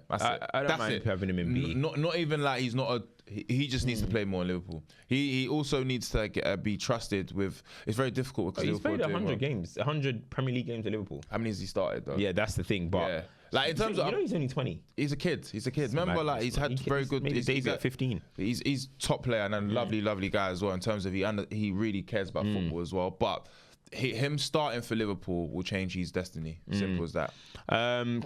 I don't mind having him in B. Not even like he's not a. He just needs to play more in Liverpool. He also needs to be trusted with. It's very difficult because he's played 100 games, 100 Premier League games at Liverpool. How many has he started though? Yeah, that's the thing. But like in terms of, he's only 20. He's a kid. Remember, he's had very good. Maybe David at 15. He's top player and a lovely guy as well. In terms of he really cares about football as well. But him starting for Liverpool will change his destiny. Simple as that.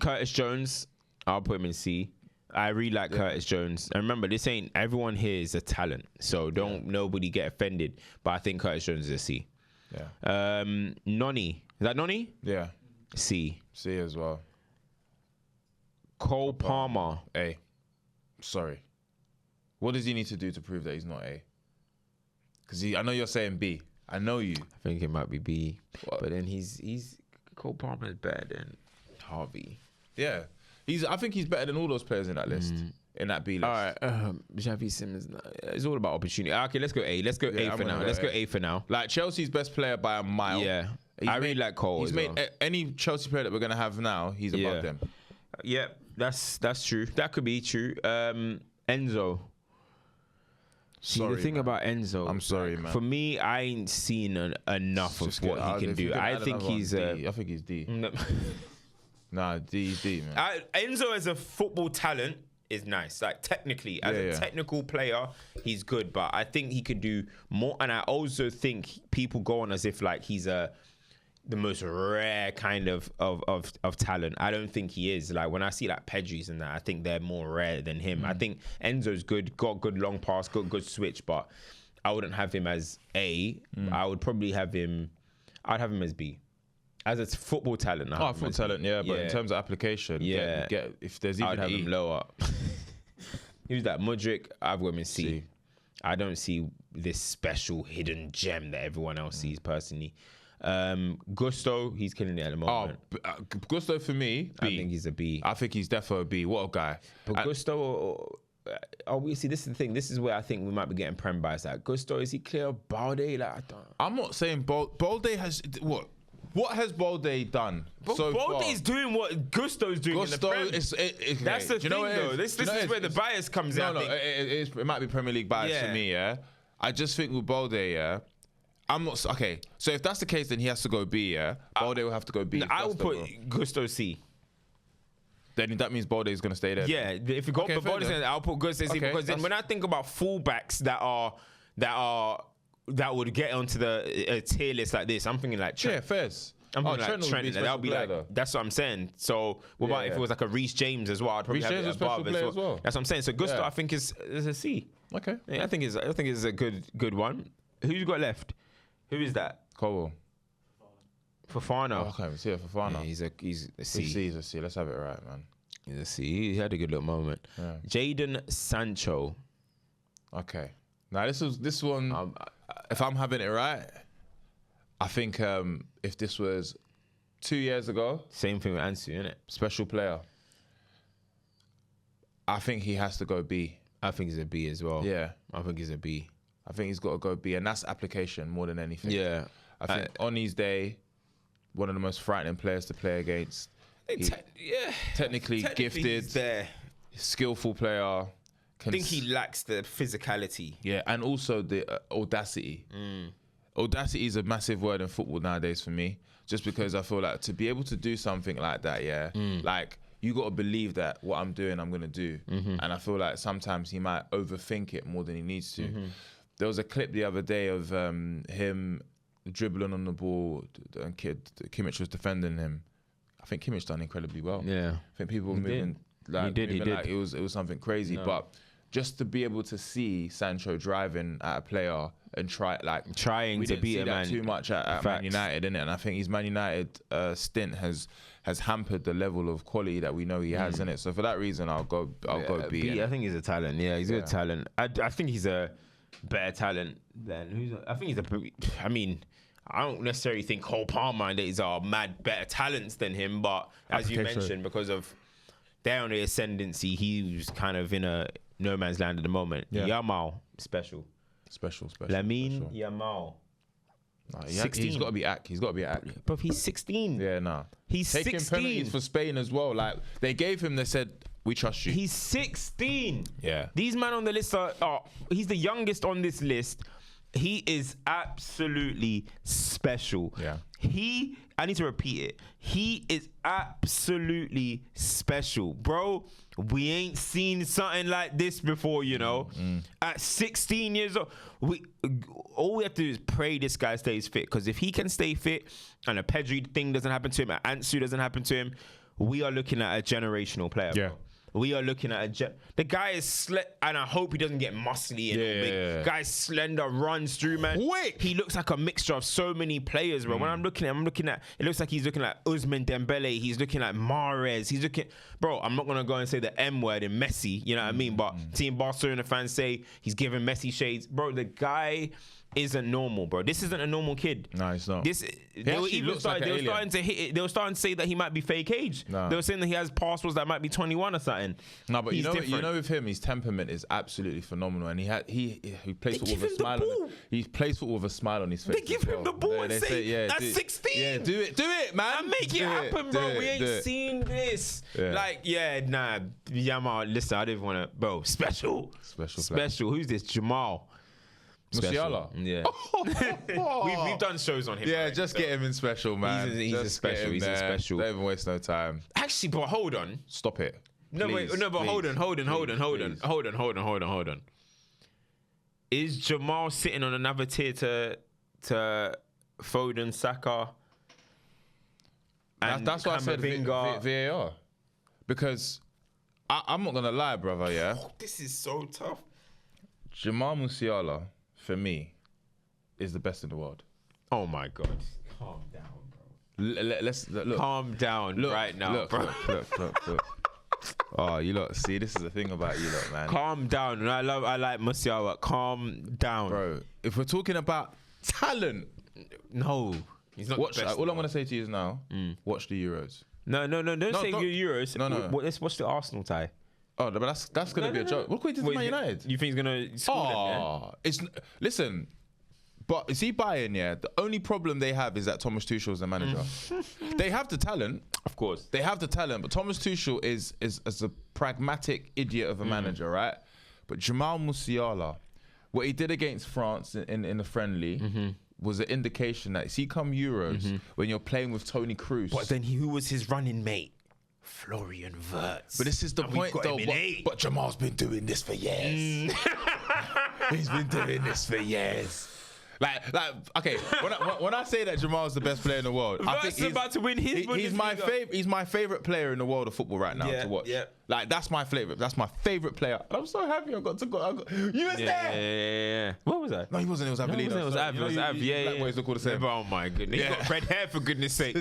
Curtis Jones, I'll put him in C. I really like Curtis Jones. And remember, everyone here is a talent. So nobody get offended. But I think Curtis Jones is a C. Yeah. Noni. Is that Noni? Yeah. C. C as well. Cole Palmer. A. Sorry. What does he need to do to prove that he's not A? Because I know you're saying B. I know you. I think it might be B. What? But then Cole Palmer is better than Harvey. Yeah. I think he's better than all those players in that list. In that B list. All right. Xavi Simons. It's all about opportunity. Okay, let's go A. Let's go A for now. Let's go A for now. Like Chelsea's best player by a mile. Yeah. I really like Cole. He's made any Chelsea player that we're gonna have now. He's above them. Yeah, that's true. That could be true. Enzo. Sorry, the thing about Enzo, I'm sorry, man. For me, I ain't seen enough of what he can do. I think he's I think he's D. Nah, D, man. Enzo as a football talent is nice. Like technically, as a technical player, he's good. But I think he could do more. And I also think people go on as if like he's the most rare kind of talent. I don't think he is. Like when I see like Pedri's and that, I think they're more rare than him. I think Enzo's good, got good long pass, got good switch, but I wouldn't have him as A. I would probably have him. I'd have him as B. As a football talent, football talent, but in terms of application, if there's even I'd have him lower. Who's that? Mudryk. I've got him in C. I don't see this special hidden gem that everyone else sees personally. Gusto, he's killing it at the moment. Gusto for me, B. I think he's a B. I think he's definitely a B. What a guy. But Gusto, see, this is the thing. This is where I think we might be getting prem bias. Like Gusto, is he clear of Balde? Like I'm not saying Balde has what. What has Balde done so far? Balde's doing what Gusto's doing in the Prem. That's the thing, though. This is where the bias comes in. It might be Premier League bias for me, yeah? I just think with Balde, I'm not... Okay, so if that's the case, then he has to go B, yeah? Balde will have to go B. I will put Gusto C. Then that means Balde is going to stay there. Yeah, if you go for Balde, I'll put Gusto C, because then when I think about fullbacks that would get onto the tier list like this, I'm thinking like Trent. Yeah, fairs. I'm thinking like Trent, and that'll be like, that's what I'm saying. So what about if it was like a Reece James as well? I'd probably have it above as well. That's what I'm saying. So Gusto, I think is a C. Okay. Yeah, I think it's a good one. Who you got left? Who is that? Cole. Fofana. Oh, okay, see Fofana. Yeah, he's a C. He's a C. Let's have it right, man. He's a C. He had a good little moment. Yeah. Jadon Sancho. Okay. Now this one. If I'm having it right, I think if this was 2 years ago, same thing with Ansu, innit? Special player. I think he has to go B. I think he's a B as well. Yeah, I think he's a B. I think he's got to go B, and that's application more than anything. Yeah, I think on his day, one of the most frightening players to play against. Technically gifted, skillful player. I think he lacks the physicality. Yeah, and also the audacity. Audacity is a massive word in football nowadays for me, just because I feel like to be able to do something like that, like you got to believe that what I'm doing, I'm going to do. And I feel like sometimes he might overthink it more than he needs to. There was a clip the other day of him dribbling on the ball, and Kimmich was defending him. I think Kimmich done incredibly well. Yeah. I think people were moving like, he did. Like it was something crazy. No. But just to be able to see Sancho driving at a player and trying to beat a man too much at Man United, innit? And I think his Man United stint has hampered the level of quality that we know he has, innit? So for that reason, I'll go B. I think he's a talent. Yeah, he's a good talent. I think he's a better talent than I don't necessarily think Cole Palmer and these are mad better talents than him, but as you mentioned, because of they're on the ascendancy, he was kind of in a no man's land at the moment. Yamal, special. Lamine Yamal. 16. He's got to be act. But he's 16. Yeah, no. He's taking 16. penalties for Spain as well. Like they gave him, they said, we trust you. He's 16. Yeah. These men on the list are he's the youngest on this list. He is absolutely special. Yeah. I need to repeat it. He is absolutely special. Bro, we ain't seen something like this before, you know. At 16 years old, all we have to do is pray this guy stays fit. Because if he can stay fit and a Pedri thing doesn't happen to him, an Ansu doesn't happen to him, we are looking at a generational player. Yeah. Bro. We are looking at the guy is and I hope he doesn't get muscly and big. Guy's slender, runs through, man. Quick. He looks like a mixture of so many players, bro. When I'm looking at it looks like he's looking like Ousmane Dembele, he's looking like Mahrez, bro, I'm not gonna go and say the M word in Messi, you know what I mean? But seeing Barcelona fans say he's giving Messi shades, bro, the guy isn't normal, bro. This isn't a normal kid. No, it's not. They were starting to hit it. They were starting to say that he might be fake age. No. They were saying that he has passports that might be 21 or something. No, but you know with him, his temperament is absolutely phenomenal, and he plays football with a smile. He plays football with a smile on his face. They give him the ball and say, "That's 16." Yeah, do it, man. And make it happen, bro. We ain't seen this. Yamal. Listen, I didn't want to, bro. Special. Who's this? Jamal Musiala. Yeah. we've done shows on him. Yeah, just get him in special, man. He's a special. Don't even waste no time. Actually, but hold on. Stop it. Please. Hold on. Is Jamal sitting on another tier to Foden, Saka? And that's why I said VAR. Because I'm not gonna lie, brother. Yeah. This is so tough. Jamal Musiala, for me, is the best in the world. Oh my God. Calm down, bro. Let's look. Calm down right now, bro. Look. Oh, you lot. See, this is the thing about you lot, man. Calm down. I like Musiala. Calm down. Bro, if we're talking about talent. No. He's not the best. All I'm going to say to you is now, watch the Euros. No. Don't say Euros. No. Let's watch the Arsenal tie. Oh, but that's going to be a joke. Look what he did to Man United. You think he's going to score them, yeah? Listen, but see Bayern, yeah, the only problem they have is that Thomas Tuchel is the manager. They have the talent. Of course. They have the talent, but Thomas Tuchel is a pragmatic idiot of a manager, right? But Jamal Musiala, what he did against France in the friendly was an indication that, see, come Euros, when you're playing with Toni Kroos. But then who was his running mate? Florian Wirtz. But this is the point, though. But Jamal's been doing this for years. He's been doing this for years. Like, okay. When I say that Jamal's the best player in the world, I think he's about to win his. He's my favorite. He's my favorite player in the world of football right now to watch. Yeah. Like, that's my favorite. That's my favorite player. And I'm so happy I got. You was there. Yeah. What was that? No, he wasn't. It was Avelino. It was Av. Yeah. Black boys look all the same. Oh my goodness. He got red hair, for goodness sake.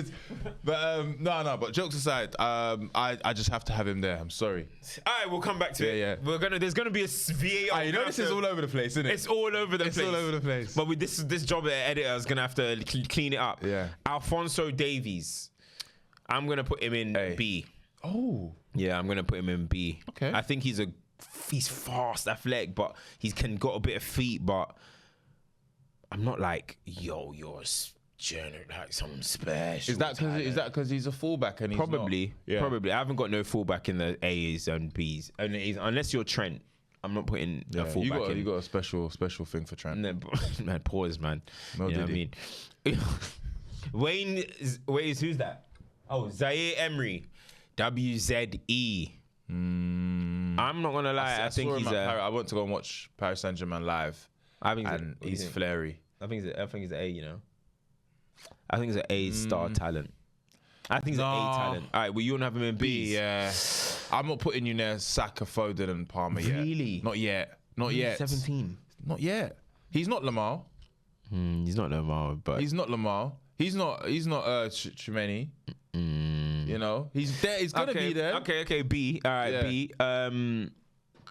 But no. But jokes aside, I just have to have him there. I'm sorry. All right, we'll come back to it. Yeah. There's gonna be a VAR. You know this is all over the place, isn't it? It's all over the place. It's all over the place. But with this job editor is gonna have to clean it up. Yeah. Alphonso Davies, I'm gonna put him in B. Oh. Yeah, I'm gonna put him in B. Okay. I think he's fast, athletic, but he's got a bit of feet. But I'm not like, you're like some special. Is that because he's a fullback and he's probably not? Yeah. probably? I haven't got no fullback in the A's and B's, unless you're Trent. I'm not putting a fullback in. You got a special thing for Trent. No, man, pause, man. No, you know what I mean? Who's that? Oh, Zaïre-Emery, WZE. I'm not gonna lie. I think he's I went to go and watch Paris Saint-Germain live. He's flary. I think he's an A. You know. I think he's an A star talent. I think he's an A talent. All right, well, you don't have him in B. Yeah. I'm not putting you near Saka, Foden, and Palmer yet. Really? Not yet. Not yet. 17. Not yet. He's not Lamar. He's not Lamar, but he's not Lamar. He's not Tchouaméni. You know, he's there. He's gonna be there. Okay. B. All right, yeah. B.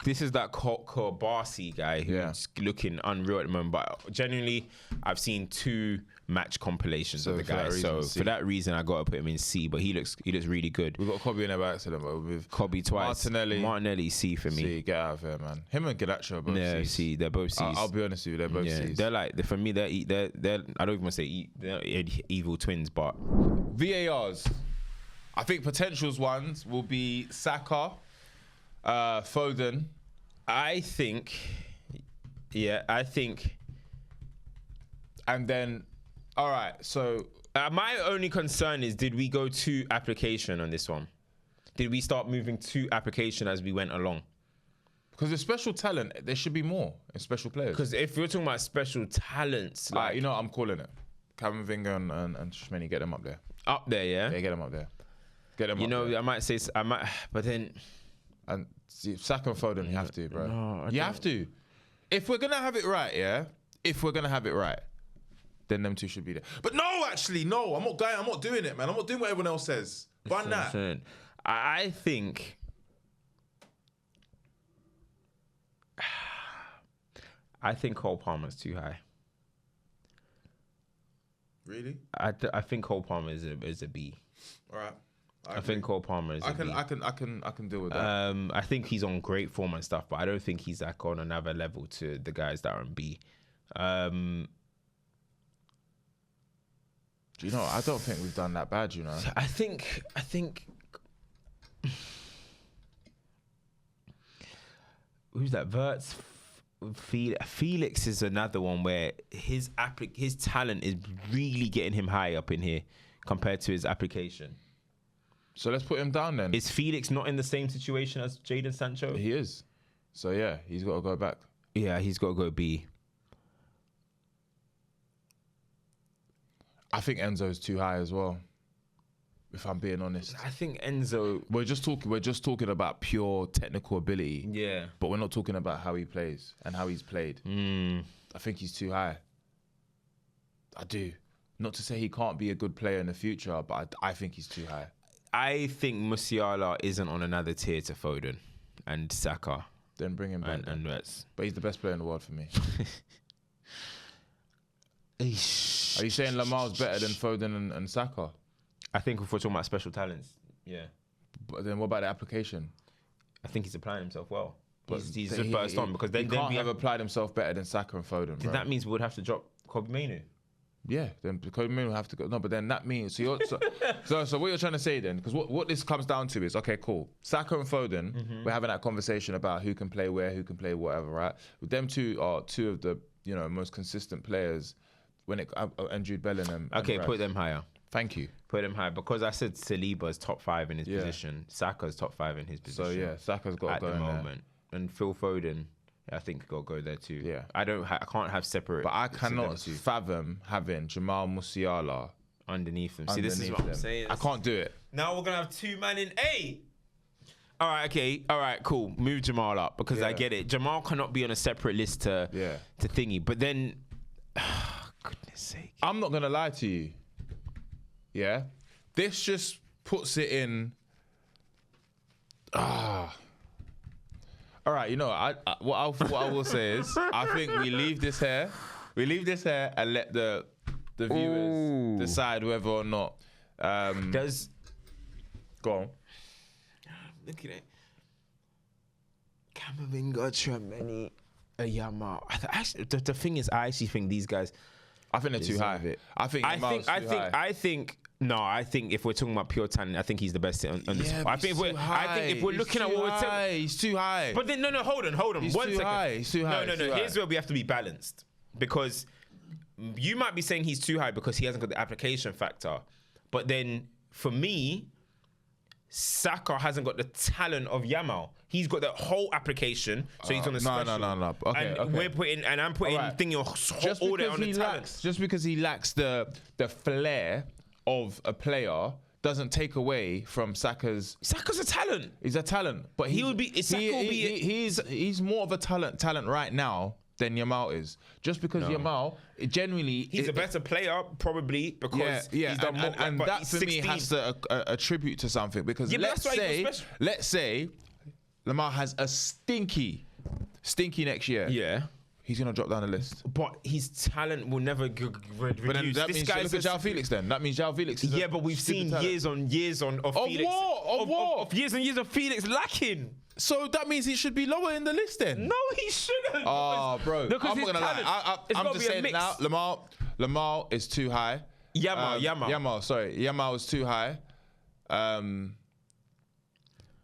This is that Cubarsi guy who's looking unreal at the moment. But genuinely, I've seen 2 match compilations of the guy. So for that reason, I got to put him in C. But he looks really good. We've got Kobe in there by accident, but with Kobe twice. Martinelli C for me. C, get out of here, man. Him and Gadacho are both C's. C. They're both C's. I'll be honest with you, they're both C's. They're like for me. They're I don't even want to say they're evil twins, but VARs. I think potentials ones will be Saka. Foden. I think. And then, all right, so... my only concern is, did we go to application on this one? Did we start moving to application as we went along? Because there's special talent, there should be more in special players. Because if we're talking about special talents... like, you know what I'm calling it? Camavinga and Tchouaméni, get them up there. Up there, yeah? Yeah, get them up there. Get them up there. I might say... but then... And see, Saka and Foden, you have to, bro. No, you have to. If we're going to have it right, then them 2 should be there. But no, actually, no. I'm not doing it, man. I'm not doing what everyone else says. Why not? I think... I think Cole Palmer's too high. Really? I think Cole Palmer is a B. All right. I think Cole Palmer is. I can deal with that. I think he's on great form and stuff, but I don't think he's like on another level to the guys that are on B. Do you know? I don't think we've done that bad. You know. I think. Who's that? Wirtz. Felix is another one where his talent is really getting him high up in here compared to his application. So let's put him down then. Is Felix not in the same situation as Jadon Sancho? He is. So yeah, he's got to go back. Yeah, he's got to go B. I think Enzo's too high as well. If I'm being honest, I think Enzo. We're just talking about pure technical ability. Yeah, but we're not talking about how he plays and how he's played. I think he's too high. I do. Not to say he can't be a good player in the future, but I think he's too high. I think Musiala isn't on another tier to Foden and Saka. Then bring him back. And Wirtz. But he's the best player in the world for me. Are you saying Lamar's better than Foden and Saka? I think if we're talking about special talents, yeah. But then what about the application? I think he's applying himself well. But he's just burst on because then can't have applied himself better than Saka and Foden. Bro. That means we would have to drop Mainoo. Yeah, then Kobe Mainoo will have to go. No, but then that means so what you're trying to say then? Because what this comes down to is okay, cool. Saka and Foden, we're having that conversation about who can play where, who can play whatever, right? Them 2 are 2 of the most consistent players and Jude Bellingham. Okay, put them higher. Thank you. Put him high because I said Saliba's top 5 in his position. Saka's top 5 in his position. So yeah, Saka's got to go at the in moment, and Phil Foden. I think got to go there too. Yeah, I can't have separate. But I cannot fathom having Jamal Musiala underneath them. See, this is what I'm saying. I can't do it. Now we're gonna have 2 man in A. All right, okay, all right, cool. Move Jamal up because I get it. Jamal cannot be on a separate list to thingy. But then, goodness sake, I'm not gonna lie to you. Yeah, this just puts it in. All right, what I will say is, I think we leave this here. And let the viewers decide whether or not. Go on. Look at it. Camavinga, Tchouaméni, Yamal. Actually, the thing is, I actually think these guys. I think they're too high. I think if we're talking about pure talent, I think he's the best on this. I think if we're looking at what we're saying, he's too high. But then no, hold on. He's One too second. high. He's too high. No. Here's where we have to be balanced, because you might be saying he's too high because he hasn't got the application factor, but then for me, Saka hasn't got the talent of Yamal. He's got the whole application, so he's on the special. No. Okay, and I'm putting thinking all that on the talent. Just because he lacks the flair of a player doesn't take away from Saka's a talent. He's a talent, but he's more of a talent right now than Yamal is. Just because Yamal genuinely he's a better player probably because he's done more. And that for 16. Me has to attribute to something, because let's say Lamar has a stinky next year. Yeah. He's going to drop down the list. But his talent will never reduce. But then that means look at Joao Felix then. That means Joao Felix is but we've seen years on years of Felix. Of years and years of Felix lacking. So that means he should be lower in the list then? No, he shouldn't. Oh, bro. I'm not going to lie. I'm just saying it now. Lamar is too high. Yamal is too high.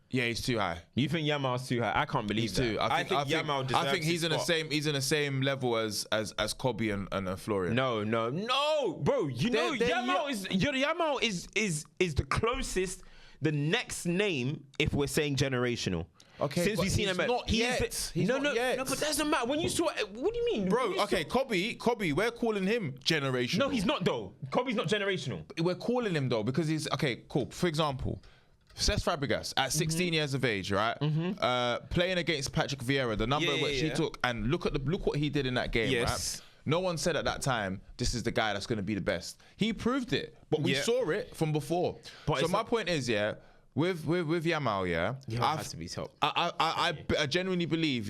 Yeah, he's too high. You think Yamal's too high? I can't believe that. I think Yamal deserves he's in the same. He's in the same level as Kobe and Florian. No, bro. Yamal is the closest. The next name, if we're saying generational. Okay, since we've seen him, he's not yet. No, but that doesn't matter. When you saw, what do you mean, bro? Okay, Kobe, we're calling him generational. No, he's not though. Kobe's not generational. We're calling him though because he's cool. For example, Cesc Fabregas at 16 years of age, right? Playing against Patrick Vieira, the number which he took, and look what he did in that game, right? No one said at that time, this is the guy that's going to be the best. He proved it, but we saw it from before. But so my point is, with Yamal, Yamal has to be top. I genuinely believe,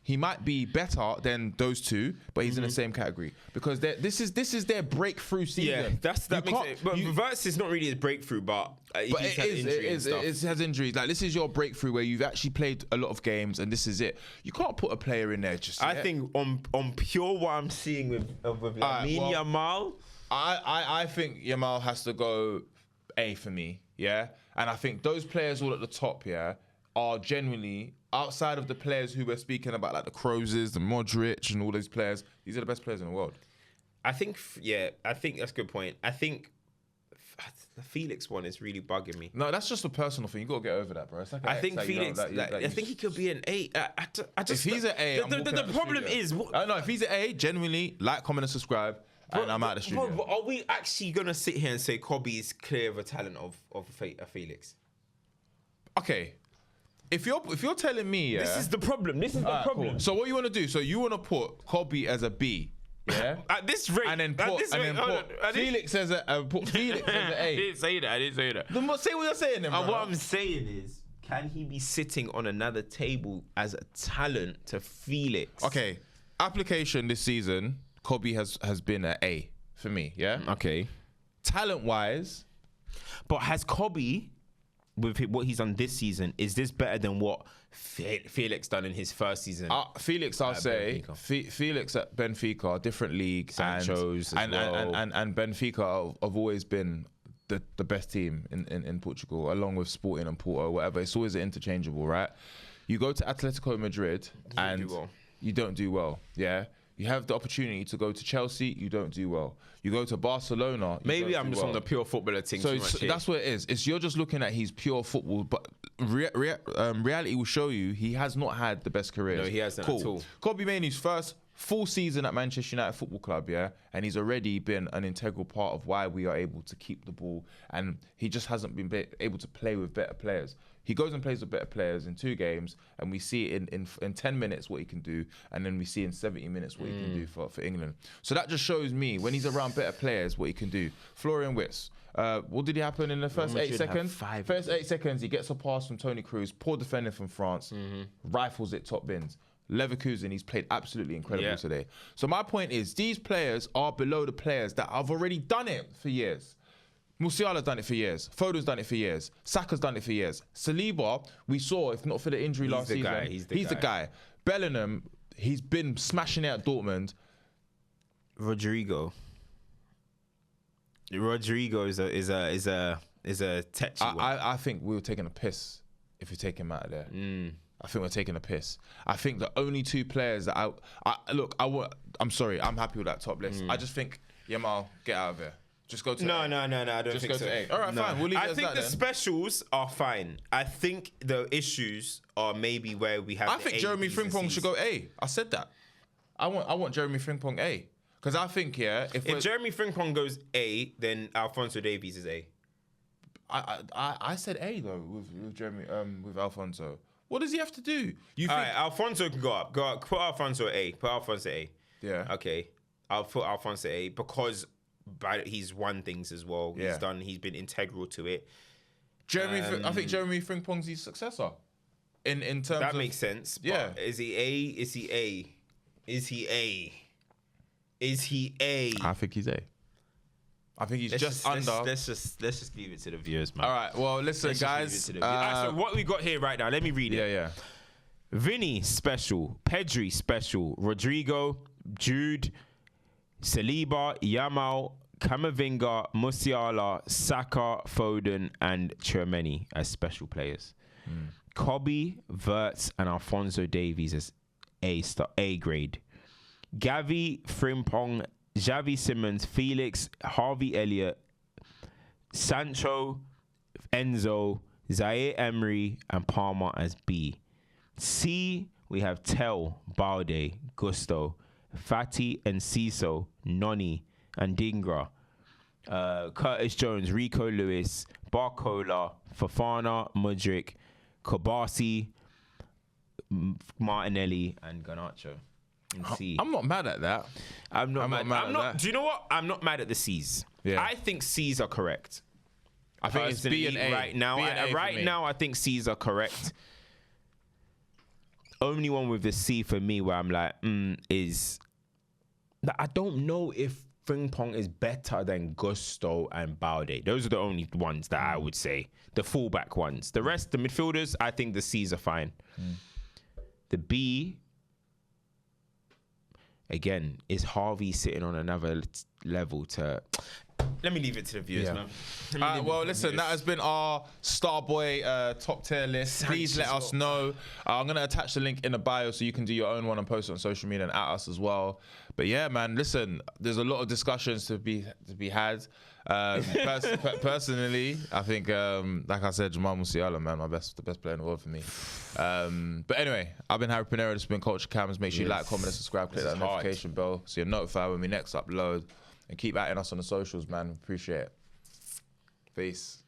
he might be better than those two, but he's in the same category because this is their breakthrough season. Yeah, that makes it. But Wirtz is not really his breakthrough, but it has injuries. Like, this is your breakthrough where you've actually played a lot of games, and this is it. You can't put a player in there just. I think on pure what I'm seeing with Lamine Yamal, I think Yamal has to go A for me. Yeah, and I think those players all at the top, are genuinely, outside of the players who we're speaking about, like the Krozes, the Mudryk, and all those players, these are the best players in the world. I think that's a good point. I think the Felix one is really bugging me. No, that's just a personal thing. You got to get over that, bro. It's like I think Felix, I think he could be an A. If he's an A, the problem is... No, if he's an A, genuinely, like, comment, and subscribe. And I'm out of the studio. Bro, are we actually going to sit here and say Kobe is clear of a talent of Felix? Okay. If you're telling me, this is the problem. Cool. So what you want to do? So you want to put Kobe as a B, at this rate, and then put Felix as a A. I didn't say that. Then say what you're saying, then, bro. What I'm saying is, can he be sitting on another table as a talent to Felix? Okay, application this season, Kobe has been an A for me. Yeah. Okay. Talent wise, but has Kobe, with what he's done this season, is this better than what Felix done in his first season? Felix, I'll say, Felix at Benfica, different league, Sancho's and Benfica have always been the best team in Portugal, along with Sporting and Porto, whatever. It's always interchangeable, right? You go to Atletico Madrid and you don't do well, yeah? You have the opportunity to go to Chelsea, you don't do well. You go to Barcelona, maybe I'm just on the pure footballer thing. So that's what it is. It's you're just looking at his pure football, but reality will show you he has not had the best career. No, he hasn't at all. Kobe Mainoo's first full season at Manchester United Football Club, and he's already been an integral part of why we are able to keep the ball, and he just hasn't been able to play with better players. He goes and plays with better players in 2 games, and we see in 10 minutes what he can do, and then we see in 70 minutes what he can do for England. So that just shows me, when he's around better players, what he can do. Florian Wirtz, what did he happen in the first 8 seconds? First 8 seconds, he gets a pass from Toni Kroos, poor defender from France, rifles it top bins. Leverkusen, he's played absolutely incredible today. So my point is, these players are below the players that have already done it for years. Musiala's done it for years. Foden's done it for years. Saka's done it for years. Saliba, we saw, if not for the injury last season, he's the guy. Bellingham, he's been smashing it at Dortmund. Rodrygo. Rodrygo is a tetchy one. I think we were taking a piss if we take him out of there. I think we're taking a piss. I think the only two players that I'm sorry, I'm happy with that top list. I just think Yamal, get out of here. Just go to No, I don't Just think go so. to A. All right, fine. We'll leave it I as think that the then. specials are fine. I think the issues are maybe where we have. I think Jeremy Frimpong should go A. I said that. I want Jeremy Frimpong A. Because I think, if Jeremy Frimpong goes A, then Alphonso Davies is A. I said A though with Jeremy with Alphonso. What does he have to do? All right, Alphonso can go up. Put Alphonso A. Put Alphonso A. Yeah. Okay. I'll put Alphonso A because he's won things as well. Yeah. He's been integral to it. I think Jeremy Frimpong's his successor. In terms that makes sense. Yeah. Is he A? Is he A? Is he A? Is he A? I think he's A. I think he's just under. Let's just leave it to the viewers, man. All right. Well, listen, guys. So what we got here right now? Let me read it. Yeah. Vini special, Pedri special, Rodrygo, Jude, Saliba, Yamal, Camavinga, Musiala, Saka, Foden, and Tchouaméni as special players. Kobe, Wirtz, and Alphonso Davies as A grade. Gavi, Frimpong, Xavi Simons, Felix, Harvey Elliot, Sancho, Enzo, Zaïre-Emery, and Palmer as B. C, we have Tel, Balde, Gusto, Fati, Enciso, Noni, Adingra, Curtis Jones, Rico Lewis, Barcola, Fofana, Mudryk, Cubarsi, Martinelli, and Garnacho. I'm not mad at that. I'm not mad at that. Do you know what? I'm not mad at the C's. Yeah. I think C's are correct. I think it's B and A right now. I think C's are correct. Only one with the C for me where I'm like, is that I don't know if Frimpong is better than Gusto and Balde. Those are the only ones that I would say. The fullback ones. The rest, the midfielders, I think the C's are fine. The B, again, is Harvey sitting on another level to... Let me leave it to the viewers, man. Well, listen, that has been our Starboy top tier list. Please let us know. I'm going to attach the link in the bio so you can do your own one and post it on social media and at us as well. But yeah, man, listen, there's a lot of discussions to be had. Personally, I think, like I said, Jamal Musiala, man, the best player in the world for me. But anyway, I've been Harry Pinero. This has been Culture Cams. Make sure you like, comment, and subscribe. Click that notification bell so you're notified when we next upload. And keep adding us on the socials, man. Appreciate it. Peace.